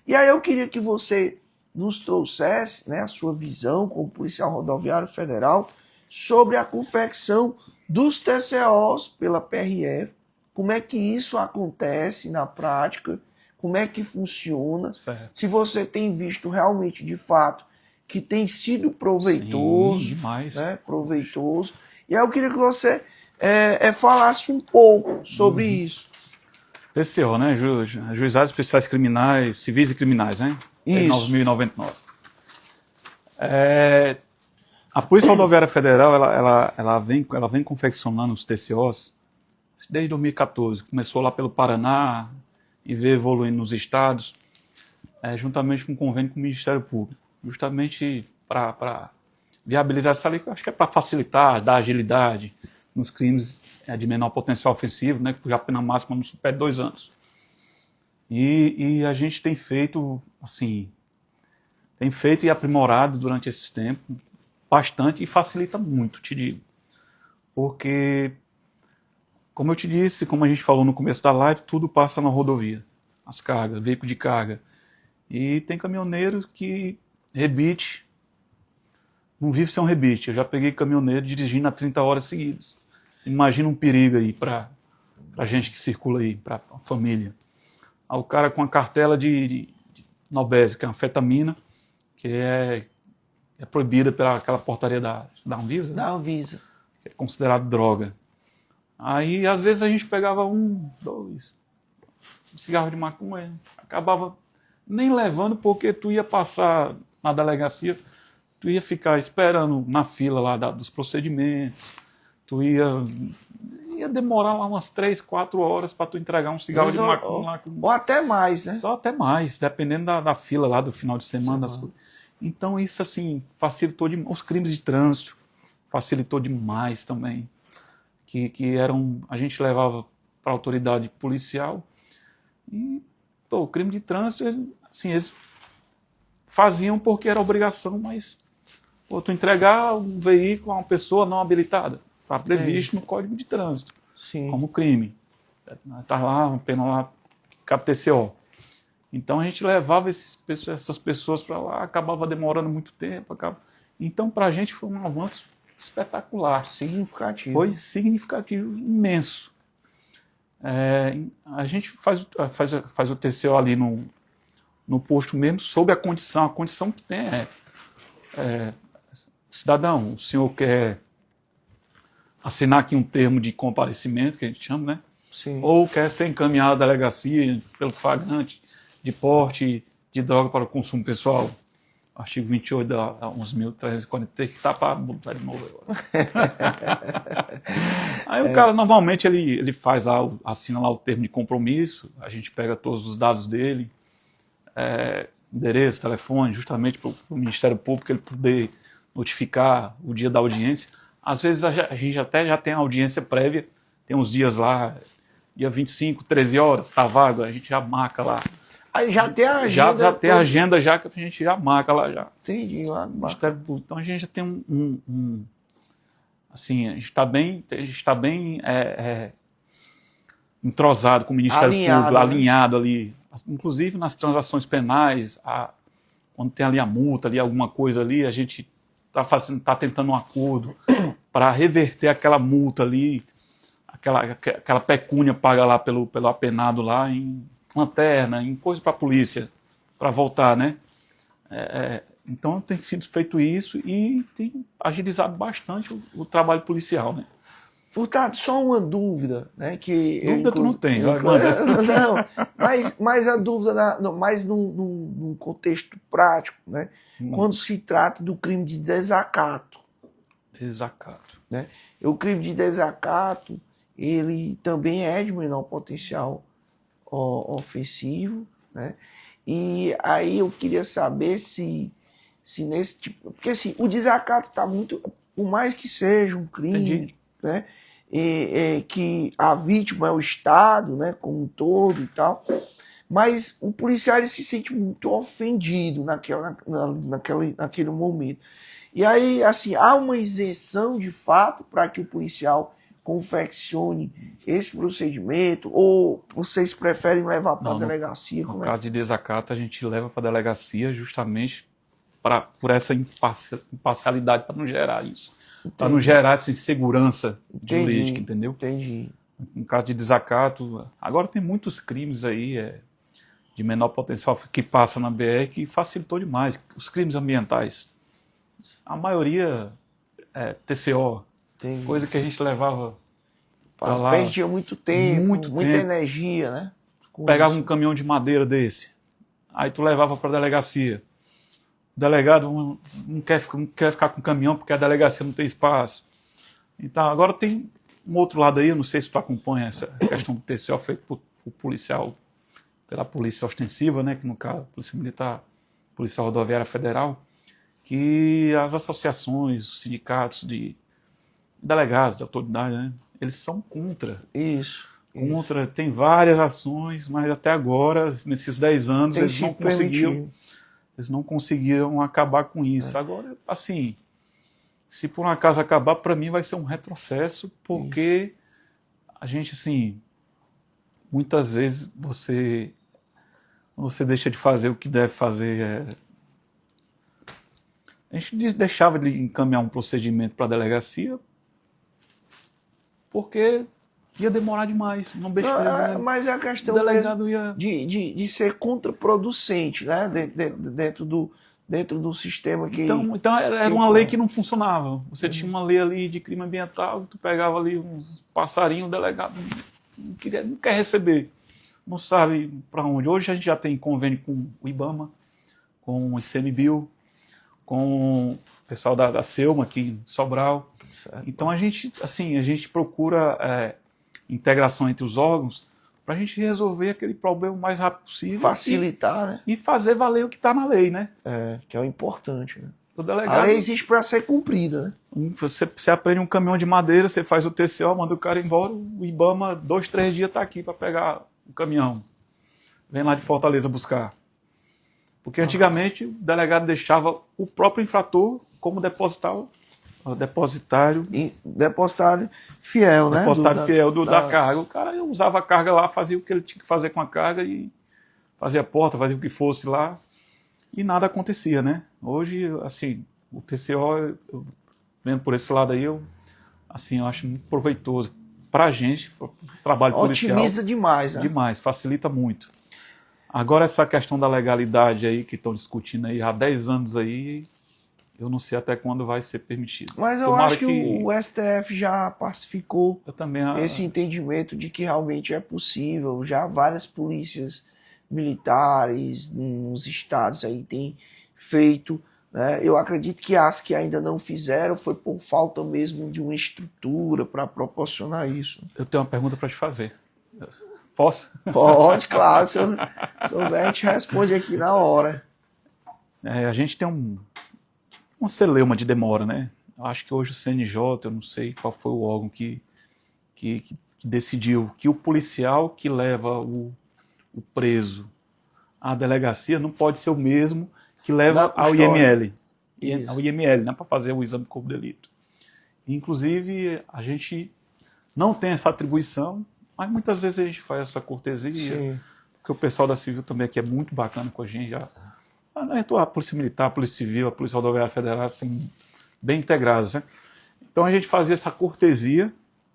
E aí eu queria que você nos trouxesse, né, a sua visão como policial rodoviário federal sobre a confecção dos TCOs pela PRF, como é que isso acontece na prática, como é que funciona, certo. Se você tem visto realmente, de fato, que tem sido proveitoso. Sim, demais. Né, proveitoso. E aí eu queria que você falasse um pouco sobre isso. TCO, né? Juizados Especiais Criminais, Civis e Criminais, né? Isso. 9.099. A Polícia Rodoviária Federal, ela vem confeccionando os TCOs desde 2014. Começou lá pelo Paraná e veio evoluindo nos estados, juntamente com um convênio com o Ministério Público, justamente para viabilizar essa lei, que eu acho que é para facilitar, dar agilidade nos crimes de menor potencial ofensivo, né, cuja pena máxima não supera 2 anos. E a gente tem feito, assim, e aprimorado durante esse tempo bastante e facilita muito, te digo. Porque, como eu te disse, como a gente falou no começo da live, tudo passa na rodovia. As cargas, veículo de carga. E tem caminhoneiro que rebite, não vive sem um rebite. Eu já peguei caminhoneiro dirigindo a 30 horas seguidas. Imagina um perigo aí para a gente que circula aí, para a família. Aí o cara com a cartela de Nobese, que é uma anfetamina, que é proibida pela aquela portaria da Anvisa, né? Da Anvisa. Que é considerado droga. Aí, às vezes, a gente pegava 1, 2 cigarros de maconha, acabava nem levando, porque tu ia passar na delegacia, tu ia ficar esperando na fila lá dos procedimentos, tu ia demorar lá umas 3, 4 horas para tu entregar um cigarro de maconha lá. Ou até mais, né? Ou até mais, dependendo da fila lá do final de semana. Das coisas. Então isso, assim, facilitou demais. Os crimes de trânsito facilitou demais também. Que eram, a gente levava para a autoridade policial e o crime de trânsito, assim, eles faziam porque era obrigação, mas tu entregar um veículo a uma pessoa não habilitada, está previsto no Código de Trânsito. Sim. Como crime. Está lá, uma pena lá, TCO. Então a gente levava essas pessoas para lá, acabava demorando muito tempo. Então para a gente foi um avanço espetacular. Significativo. Foi significativo, imenso. A gente faz o TCO ali no posto mesmo, sob a condição que tem cidadão, o senhor quer assinar aqui um termo de comparecimento, que a gente chama, né? Sim. Ou quer ser encaminhado à delegacia pelo flagrante de porte de droga para o consumo pessoal. Artigo 28 da 11.340, que está para botar de novo agora. Aí o cara, normalmente, ele faz lá, assina lá o termo de compromisso, a gente pega todos os dados dele, endereço, telefone, justamente para o Ministério Público ele poder notificar o dia da audiência. Às vezes a gente até já tem a audiência prévia, tem uns dias lá, dia 25, 13 horas, está vago, a gente já marca lá. Aí já tem a agenda. Já tem a agenda já que a gente já marca lá já. Entendi. Então a gente já tem assim, a gente está bem entrosado com o Ministério Público, né? alinhado ali, inclusive nas transações penais, quando tem ali a multa, ali alguma coisa ali, a gente está tentando um acordo para reverter aquela multa ali, aquela pecúnia paga lá pelo apenado lá em lanterna, em coisa para a polícia, para voltar, né? Então tem sido feito isso e tem agilizado bastante o trabalho policial, né? Furtado, só uma dúvida, né? Dúvida tu não tem, não, mas a dúvida, mais num contexto prático, né? Quando se trata do crime de desacato, Desacato. Né? O crime de desacato, ele também é de menor potencial ofensivo, né? E aí eu queria saber se nesse tipo... Porque assim, o desacato está muito... Por mais que seja um crime, Entendi. né? Que a vítima é o Estado, né? Como um todo e tal... Mas o policial ele se sente muito ofendido naquele momento. E aí, assim, há uma isenção de fato para que o policial confeccione esse procedimento, ou vocês preferem levar para a delegacia? No caso de desacato, a gente leva para a delegacia justamente por essa imparcialidade, para não gerar isso. Para não gerar essa insegurança jurídica, entendeu? Entendi. No caso de desacato, agora tem muitos crimes aí de menor potencial que passa na BR que facilitou demais. Os crimes ambientais, a maioria é TCO, Entendi. coisa que a gente levava para lá. Perdia muito tempo, muita energia, né? Pegava um caminhão de madeira desse, aí tu levava para a delegacia. O delegado não quer ficar com o caminhão porque a delegacia não tem espaço. Então, agora tem um outro lado aí, eu não sei se tu acompanha essa questão do TCO feito por policial, pela Polícia Ostensiva, né, que no caso, Polícia Militar, Polícia Rodoviária Federal, que as associações, os sindicatos de delegados, de autoridade, né, eles são contra. Isso. Tem várias ações, mas até agora, nesses 10 anos, eles não conseguiram acabar com isso. Agora, assim, se por um acaso acabar, para mim vai ser um retrocesso, porque a gente, assim, muitas vezes você deixa de fazer o que deve fazer. A gente deixava de encaminhar um procedimento para a delegacia porque ia demorar demais. Mas é a questão de ser contraproducente, né? Dentro do sistema que... Então era uma lei que não funcionava. Você tinha uma lei ali de crime ambiental, tu pegava ali uns passarinhos, o delegado não quer receber, não sabe para onde. Hoje a gente já tem convênio com o IBAMA, com o ICMBio, com o pessoal da Selma aqui em Sobral. Certo. Então a gente procura integração entre os órgãos para a gente resolver aquele problema o mais rápido possível. Facilitar, né? E fazer valer o que está na lei, né? Que é o importante, né? Delegado, a lei existe para ser cumprida, né? Você aprende um caminhão de madeira, você faz o TCO, manda o cara embora, o IBAMA 2, 3 dias está aqui para pegar o caminhão. Vem lá de Fortaleza buscar. Porque antigamente o delegado deixava o próprio infrator como depositário fiel, né? Depositário fiel da carga. O cara usava a carga lá, fazia o que ele tinha que fazer com a carga e fazia a porta, fazia o que fosse lá e nada acontecia, né? Hoje, assim, o TCO, vendo por esse lado aí, eu acho muito proveitoso para a gente, pro trabalho policial. Otimiza demais, né? Demais, facilita muito. Agora essa questão da legalidade aí, que estão discutindo aí há 10 anos aí, eu não sei até quando vai ser permitido. Mas eu acho que o STF já pacificou esse entendimento de que realmente é possível. Já várias polícias militares nos estados aí têm feito, né? Eu acredito que as que ainda não fizeram foi por falta mesmo de uma estrutura para proporcionar isso. Eu tenho uma pergunta para te fazer. Posso? Pode, claro. Se souber, a gente responde aqui na hora. A gente tem um celeuma de demora, né? Eu acho que hoje o CNJ, eu não sei qual foi o órgão que decidiu que o policial que leva o preso à delegacia não pode ser o mesmo que leva ao IML. Ao IML, né? Para fazer o exame de corpo de delito. Inclusive, a gente não tem essa atribuição, mas muitas vezes a gente faz essa cortesia. Sim. Porque o pessoal da Civil também aqui é muito bacana com a gente. A Polícia Militar, a Polícia Civil, a Polícia Rodoviária Federal, assim, bem integradas, né? Então a gente fazia essa cortesia,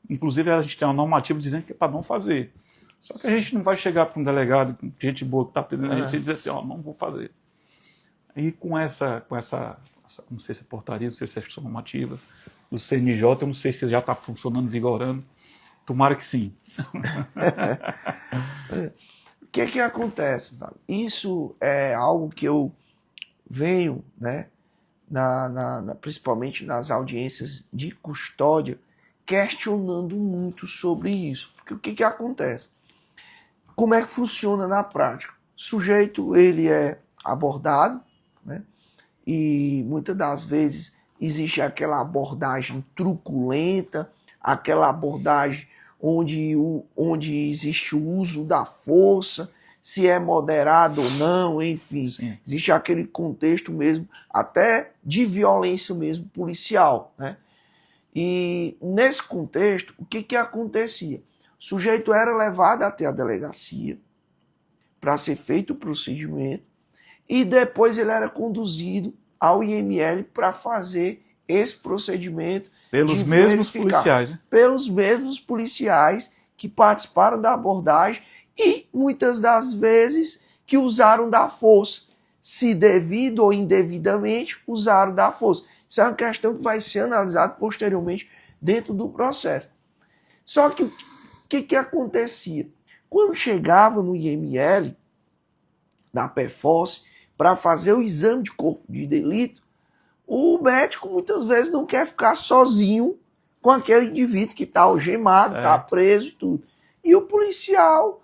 inclusive a gente tem uma normativa dizendo que é para não fazer. Só que a gente não vai chegar para um delegado, gente boa que está atendendo a gente, e dizer assim, não vou fazer. E com essa, não sei se é portaria, não sei se é normativa, do CNJ, eu não sei se já está funcionando, vigorando. Tomara que sim. O que acontece? Sabe? Isso é algo que eu venho, né, principalmente nas audiências de custódia, questionando muito sobre isso. Porque o que acontece? Como é que funciona na prática? O sujeito, ele é abordado, né? E muitas das vezes existe aquela abordagem truculenta, aquela abordagem onde existe o uso da força, se é moderado ou não, enfim. Sim. Existe aquele contexto mesmo, até de violência mesmo policial, né? E nesse contexto, o que acontecia? O sujeito era levado até a delegacia para ser feito o procedimento e depois ele era conduzido ao IML para fazer esse procedimento. Pelos mesmos policiais, né? Pelos mesmos policiais que participaram da abordagem e muitas das vezes que usaram da força. Se devido ou indevidamente usaram da força. Isso é uma questão que vai ser analisada posteriormente dentro do processo. Só que o que acontecia? Quando chegava no IML, da PFOS, para fazer o exame de corpo de delito, o médico muitas vezes não quer ficar sozinho com aquele indivíduo que está algemado, está preso e tudo. E o policial,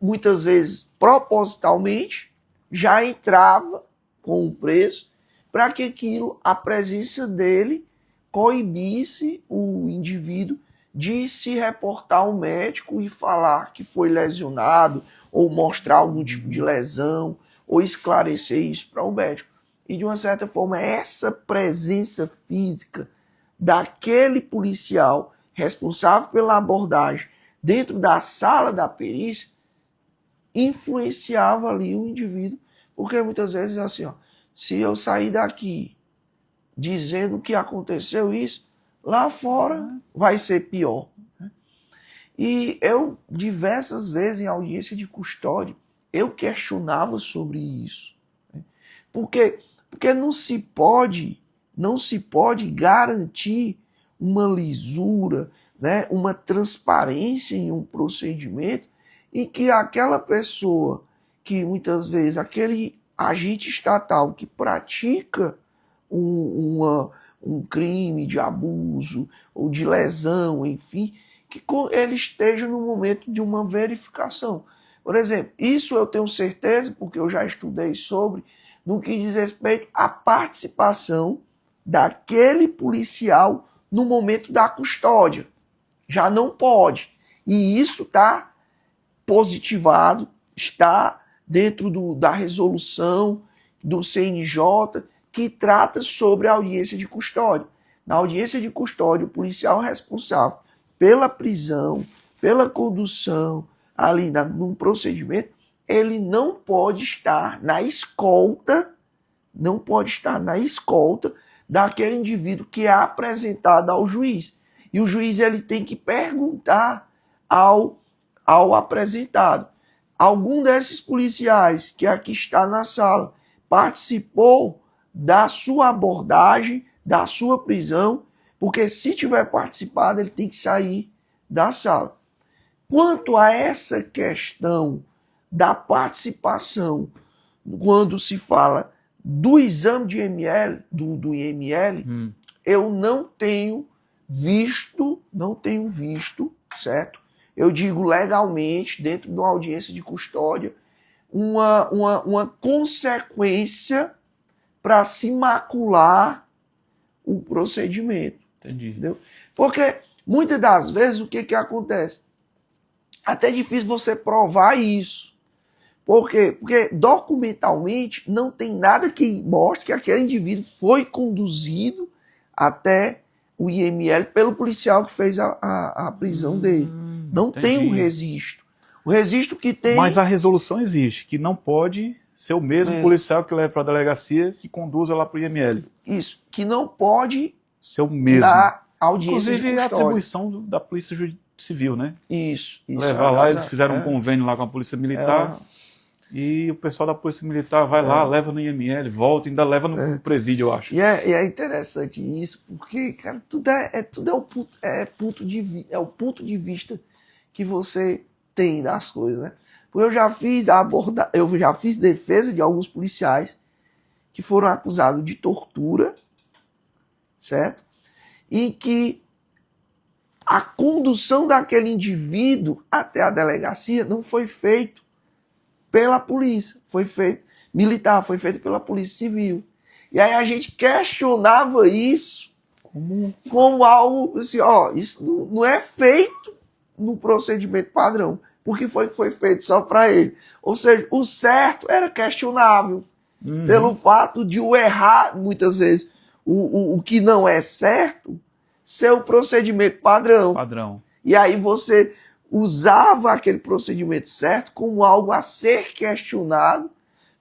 muitas vezes propositalmente, já entrava com o preso para que aquilo, a presença dele, coibisse o indivíduo de se reportar ao médico e falar que foi lesionado, ou mostrar algum tipo de lesão, ou esclarecer isso para o médico. E, de uma certa forma, essa presença física daquele policial responsável pela abordagem dentro da sala da perícia influenciava ali o indivíduo, porque muitas vezes é assim, ó, se eu sair daqui dizendo que aconteceu isso, lá fora vai ser pior. E eu, diversas vezes em audiência de custódia, eu questionava sobre isso. Porque não se pode garantir uma lisura, né, uma transparência em um procedimento em que aquela pessoa que muitas vezes, aquele agente estatal que pratica um crime de abuso ou de lesão, enfim, que ele esteja no momento de uma verificação. Por exemplo, isso eu tenho certeza, porque eu já estudei sobre, no que diz respeito à participação daquele policial no momento da custódia. Já não pode. E isso está positivado, está dentro da resolução do CNJ, que trata sobre a audiência de custódia. Na audiência de custódia, o policial responsável pela prisão, pela condução, ali num procedimento, ele não pode estar na escolta, daquele indivíduo que é apresentado ao juiz. E o juiz ele tem que perguntar ao apresentado: algum desses policiais que aqui está na sala participou da sua abordagem, da sua prisão? Porque se tiver participado, ele tem que sair da sala. Quanto a essa questão da participação, quando se fala do exame de IML, do IML, eu não tenho visto, certo? Eu digo legalmente, dentro de uma audiência de custódia, uma consequência para se macular o procedimento. Entendi. Entendeu? Porque muitas das vezes o que acontece? Até é difícil você provar isso. Por quê? Porque documentalmente não tem nada que mostre que aquele indivíduo foi conduzido até o IML pelo policial que fez a prisão dele. Não entendi. Tem um registro. O registro que tem... Mas a resolução existe, que não pode ser o mesmo policial que leva para a delegacia que conduza lá para o IML. Isso, que não pode ser o mesmo. Da audiência inclusive, de custódia. A atribuição da Polícia Civil, né? Isso. Levar lá, eles fizeram um convênio lá com a Polícia Militar. E o pessoal da Polícia Militar vai lá, leva no IML, volta, ainda leva no presídio, eu acho. E é interessante isso, porque, cara, tudo é o ponto de vista que você tem das coisas, né? Porque eu já fiz defesa de alguns policiais que foram acusados de tortura, certo? E que a condução daquele indivíduo até a delegacia não foi feito pela polícia, foi feito militar, foi feito pela polícia civil. E aí a gente questionava isso como algo assim, ó, isso não é feito no procedimento padrão, porque foi feito só para ele. Ou seja, o certo era questionável, pelo fato de o errar, muitas vezes, o que não é certo, ser o procedimento padrão. E aí você usava aquele procedimento certo como algo a ser questionado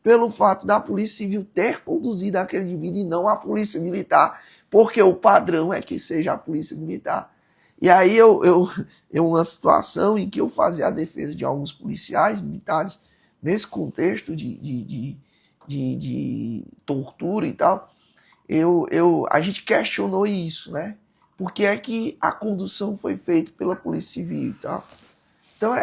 pelo fato da Polícia Civil ter conduzido aquele indivíduo e não a Polícia Militar, porque o padrão é que seja a Polícia Militar. E aí uma situação em que eu fazia a defesa de alguns policiais militares nesse contexto de tortura e tal, a gente questionou isso, né? Por que é que a condução foi feita pela Polícia Civil e tal? Então,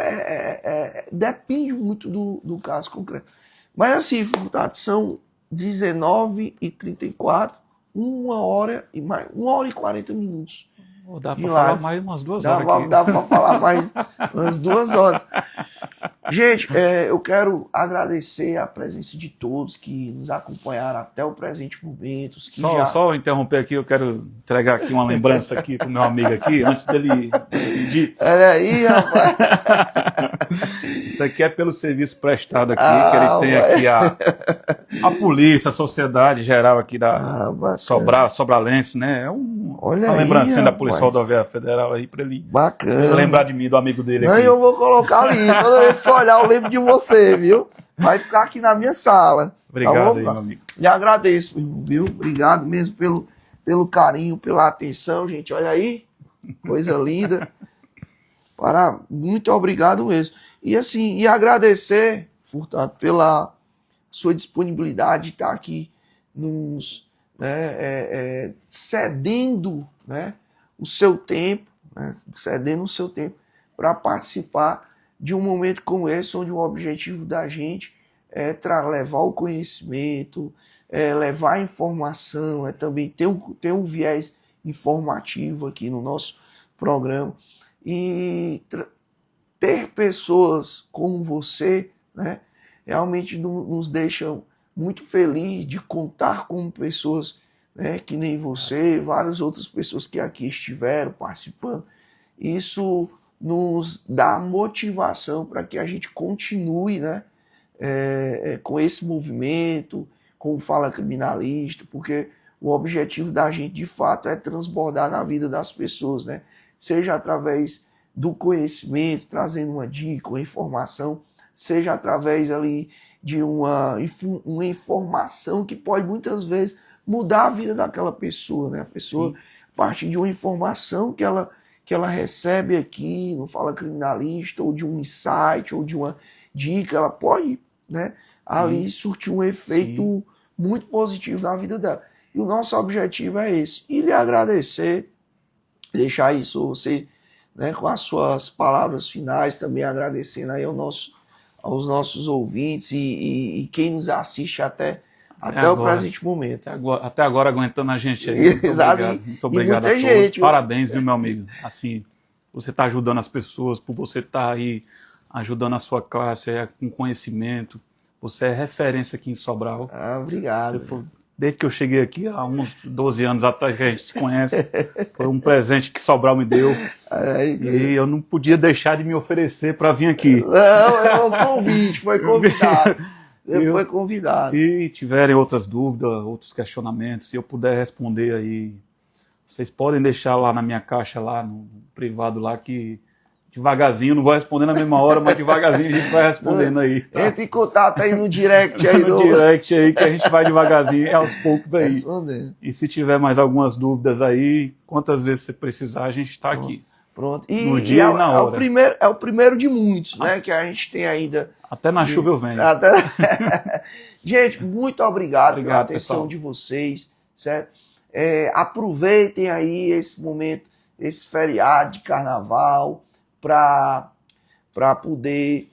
depende muito do caso concreto. Mas assim, Furtado, são 19h34, 1 hora e 40 minutos. Dá para falar mais umas 2 horas aqui. Dá para falar mais umas 2 horas. Gente, eu quero agradecer a presença de todos que nos acompanharam até o presente momento. Só interromper aqui, eu quero entregar aqui uma lembrança aqui para o meu amigo aqui, antes dele pedir. Olha aí, rapaz. Isso aqui é pelo serviço prestado aqui, que ele tem aqui a polícia, a sociedade geral aqui da Sobralense, né? É uma lembrancinha da Polícia Rodoviária Federal aí, para ele lembrar de mim, do amigo dele aqui. Não, eu vou colocar ali, toda vez que eu olhar eu lembro de você, viu? Vai ficar aqui na minha sala. Obrigado aí, meu amigo. E agradeço, viu? Obrigado mesmo pelo carinho, pela atenção, gente. Olha aí, coisa linda. Muito obrigado mesmo. E assim, agradecer, Furtado, pela sua disponibilidade de estar aqui cedendo, né, o seu tempo, para participar de um momento como esse, onde o objetivo da gente é levar o conhecimento, levar a informação, também ter um viés informativo aqui no nosso programa. E ter pessoas como você, né, realmente nos deixam muito felizes de contar com pessoas, né, que nem você, várias outras pessoas que aqui estiveram participando. Isso nos dá motivação para que a gente continue, né, com esse movimento, com o Fala Criminalista, porque o objetivo da gente, de fato, é transbordar na vida das pessoas, né? Seja através do conhecimento, trazendo uma dica, uma informação, seja através ali de uma informação que pode muitas vezes mudar a vida daquela pessoa, né? A pessoa, a partir de uma informação que ela recebe aqui no Fala Criminalista, ou de um insight, ou de uma dica, ela pode, né, ali surtir um efeito muito positivo na vida dela. E o nosso objetivo é esse. E lhe agradecer, deixar isso você, né, com as suas palavras finais, também agradecendo aí aos nossos ouvintes e quem nos assiste até o presente momento. Até agora aguentando a gente aí. Muito obrigado a todos. Gente, parabéns, viu, meu amigo? Assim, você está ajudando as pessoas, por você estar aí ajudando a sua classe com conhecimento. Você é referência aqui em Sobral. Obrigado. Desde que eu cheguei aqui, há uns 12 anos atrás que a gente se conhece, foi um presente que Sobral me deu. E eu não podia deixar de me oferecer para vir aqui. Não, é um convite, foi convidado. Foi convidado. Se tiverem outras dúvidas, outros questionamentos, se eu puder responder aí, vocês podem deixar lá na minha caixa, lá no privado, lá que devagarzinho, não vou responder na mesma hora, mas devagarzinho a gente vai respondendo aí. Tá? Entre em contato aí no direct aí. No direct aí, que a gente vai devagarzinho, aos poucos aí. Respondendo. E se tiver mais algumas dúvidas aí, quantas vezes você precisar, a gente está aqui. Pronto. No dia e na hora. É o primeiro de muitos, né, que a gente tem ainda. Até na chuva eu venho. Gente, muito obrigado pela atenção, pessoal, de vocês, certo? Aproveitem aí esse momento, esse feriado de carnaval, para poder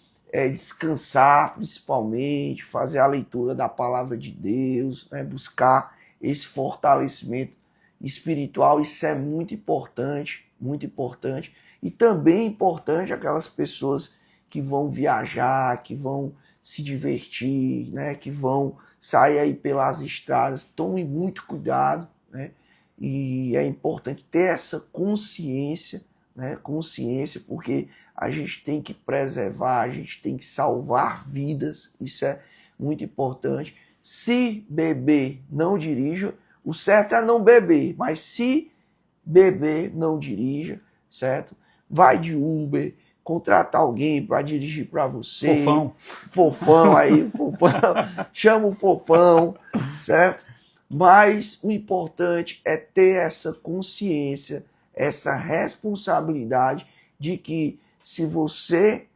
descansar principalmente, fazer a leitura da palavra de Deus, né? Buscar esse fortalecimento espiritual, isso é muito importante, muito importante. E também é importante aquelas pessoas que vão viajar, que vão se divertir, né? Que vão sair aí pelas estradas, tomem muito cuidado, né? E é importante ter essa consciência, né? Consciência, porque a gente tem que preservar, a gente tem que salvar vidas, isso é muito importante. Se beber, não dirija. O certo é não beber, mas se beber, não dirija, certo? Vai de Uber, contrata alguém para dirigir para você. Fofão. Fofão aí, fofão. Chama o fofão, certo? Mas o importante é ter essa consciência, essa responsabilidade de que se você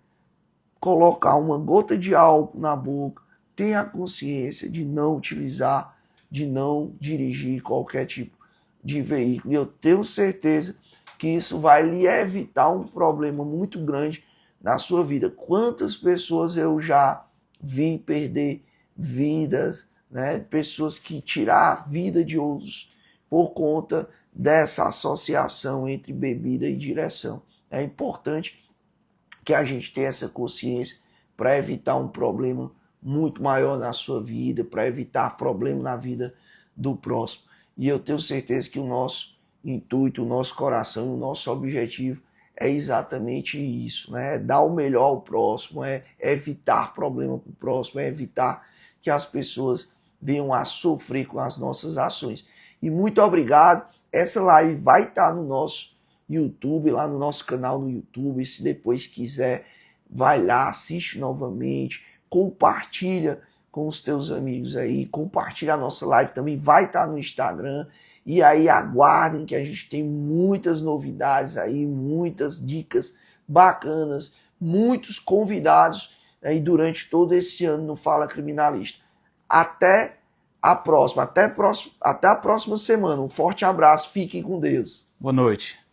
colocar uma gota de álcool na boca, tenha a consciência de não utilizar, de não dirigir qualquer tipo de veículo. E eu tenho certeza que isso vai lhe evitar um problema muito grande na sua vida. Quantas pessoas eu já vi perder vidas, né? Pessoas que tiraram a vida de outros por conta dessa associação entre bebida e direção. É importante que a gente tenha essa consciência para evitar um problema muito maior na sua vida, para evitar problema na vida do próximo. E eu tenho certeza que o nosso intuito, o nosso coração, o nosso objetivo é exatamente isso, né? É dar o melhor ao próximo, é evitar problema para o próximo, é evitar que as pessoas venham a sofrer com as nossas ações. E muito obrigado. Essa live vai estar no nosso YouTube, lá no nosso canal no YouTube. Se depois quiser, vai lá, assiste novamente, compartilha com os teus amigos aí, compartilha a nossa live também, vai estar no Instagram. E aí aguardem que a gente tem muitas novidades aí, muitas dicas bacanas, muitos convidados aí durante todo esse ano no Fala Criminalista. Até a próxima semana. Um forte abraço, fiquem com Deus. Boa noite.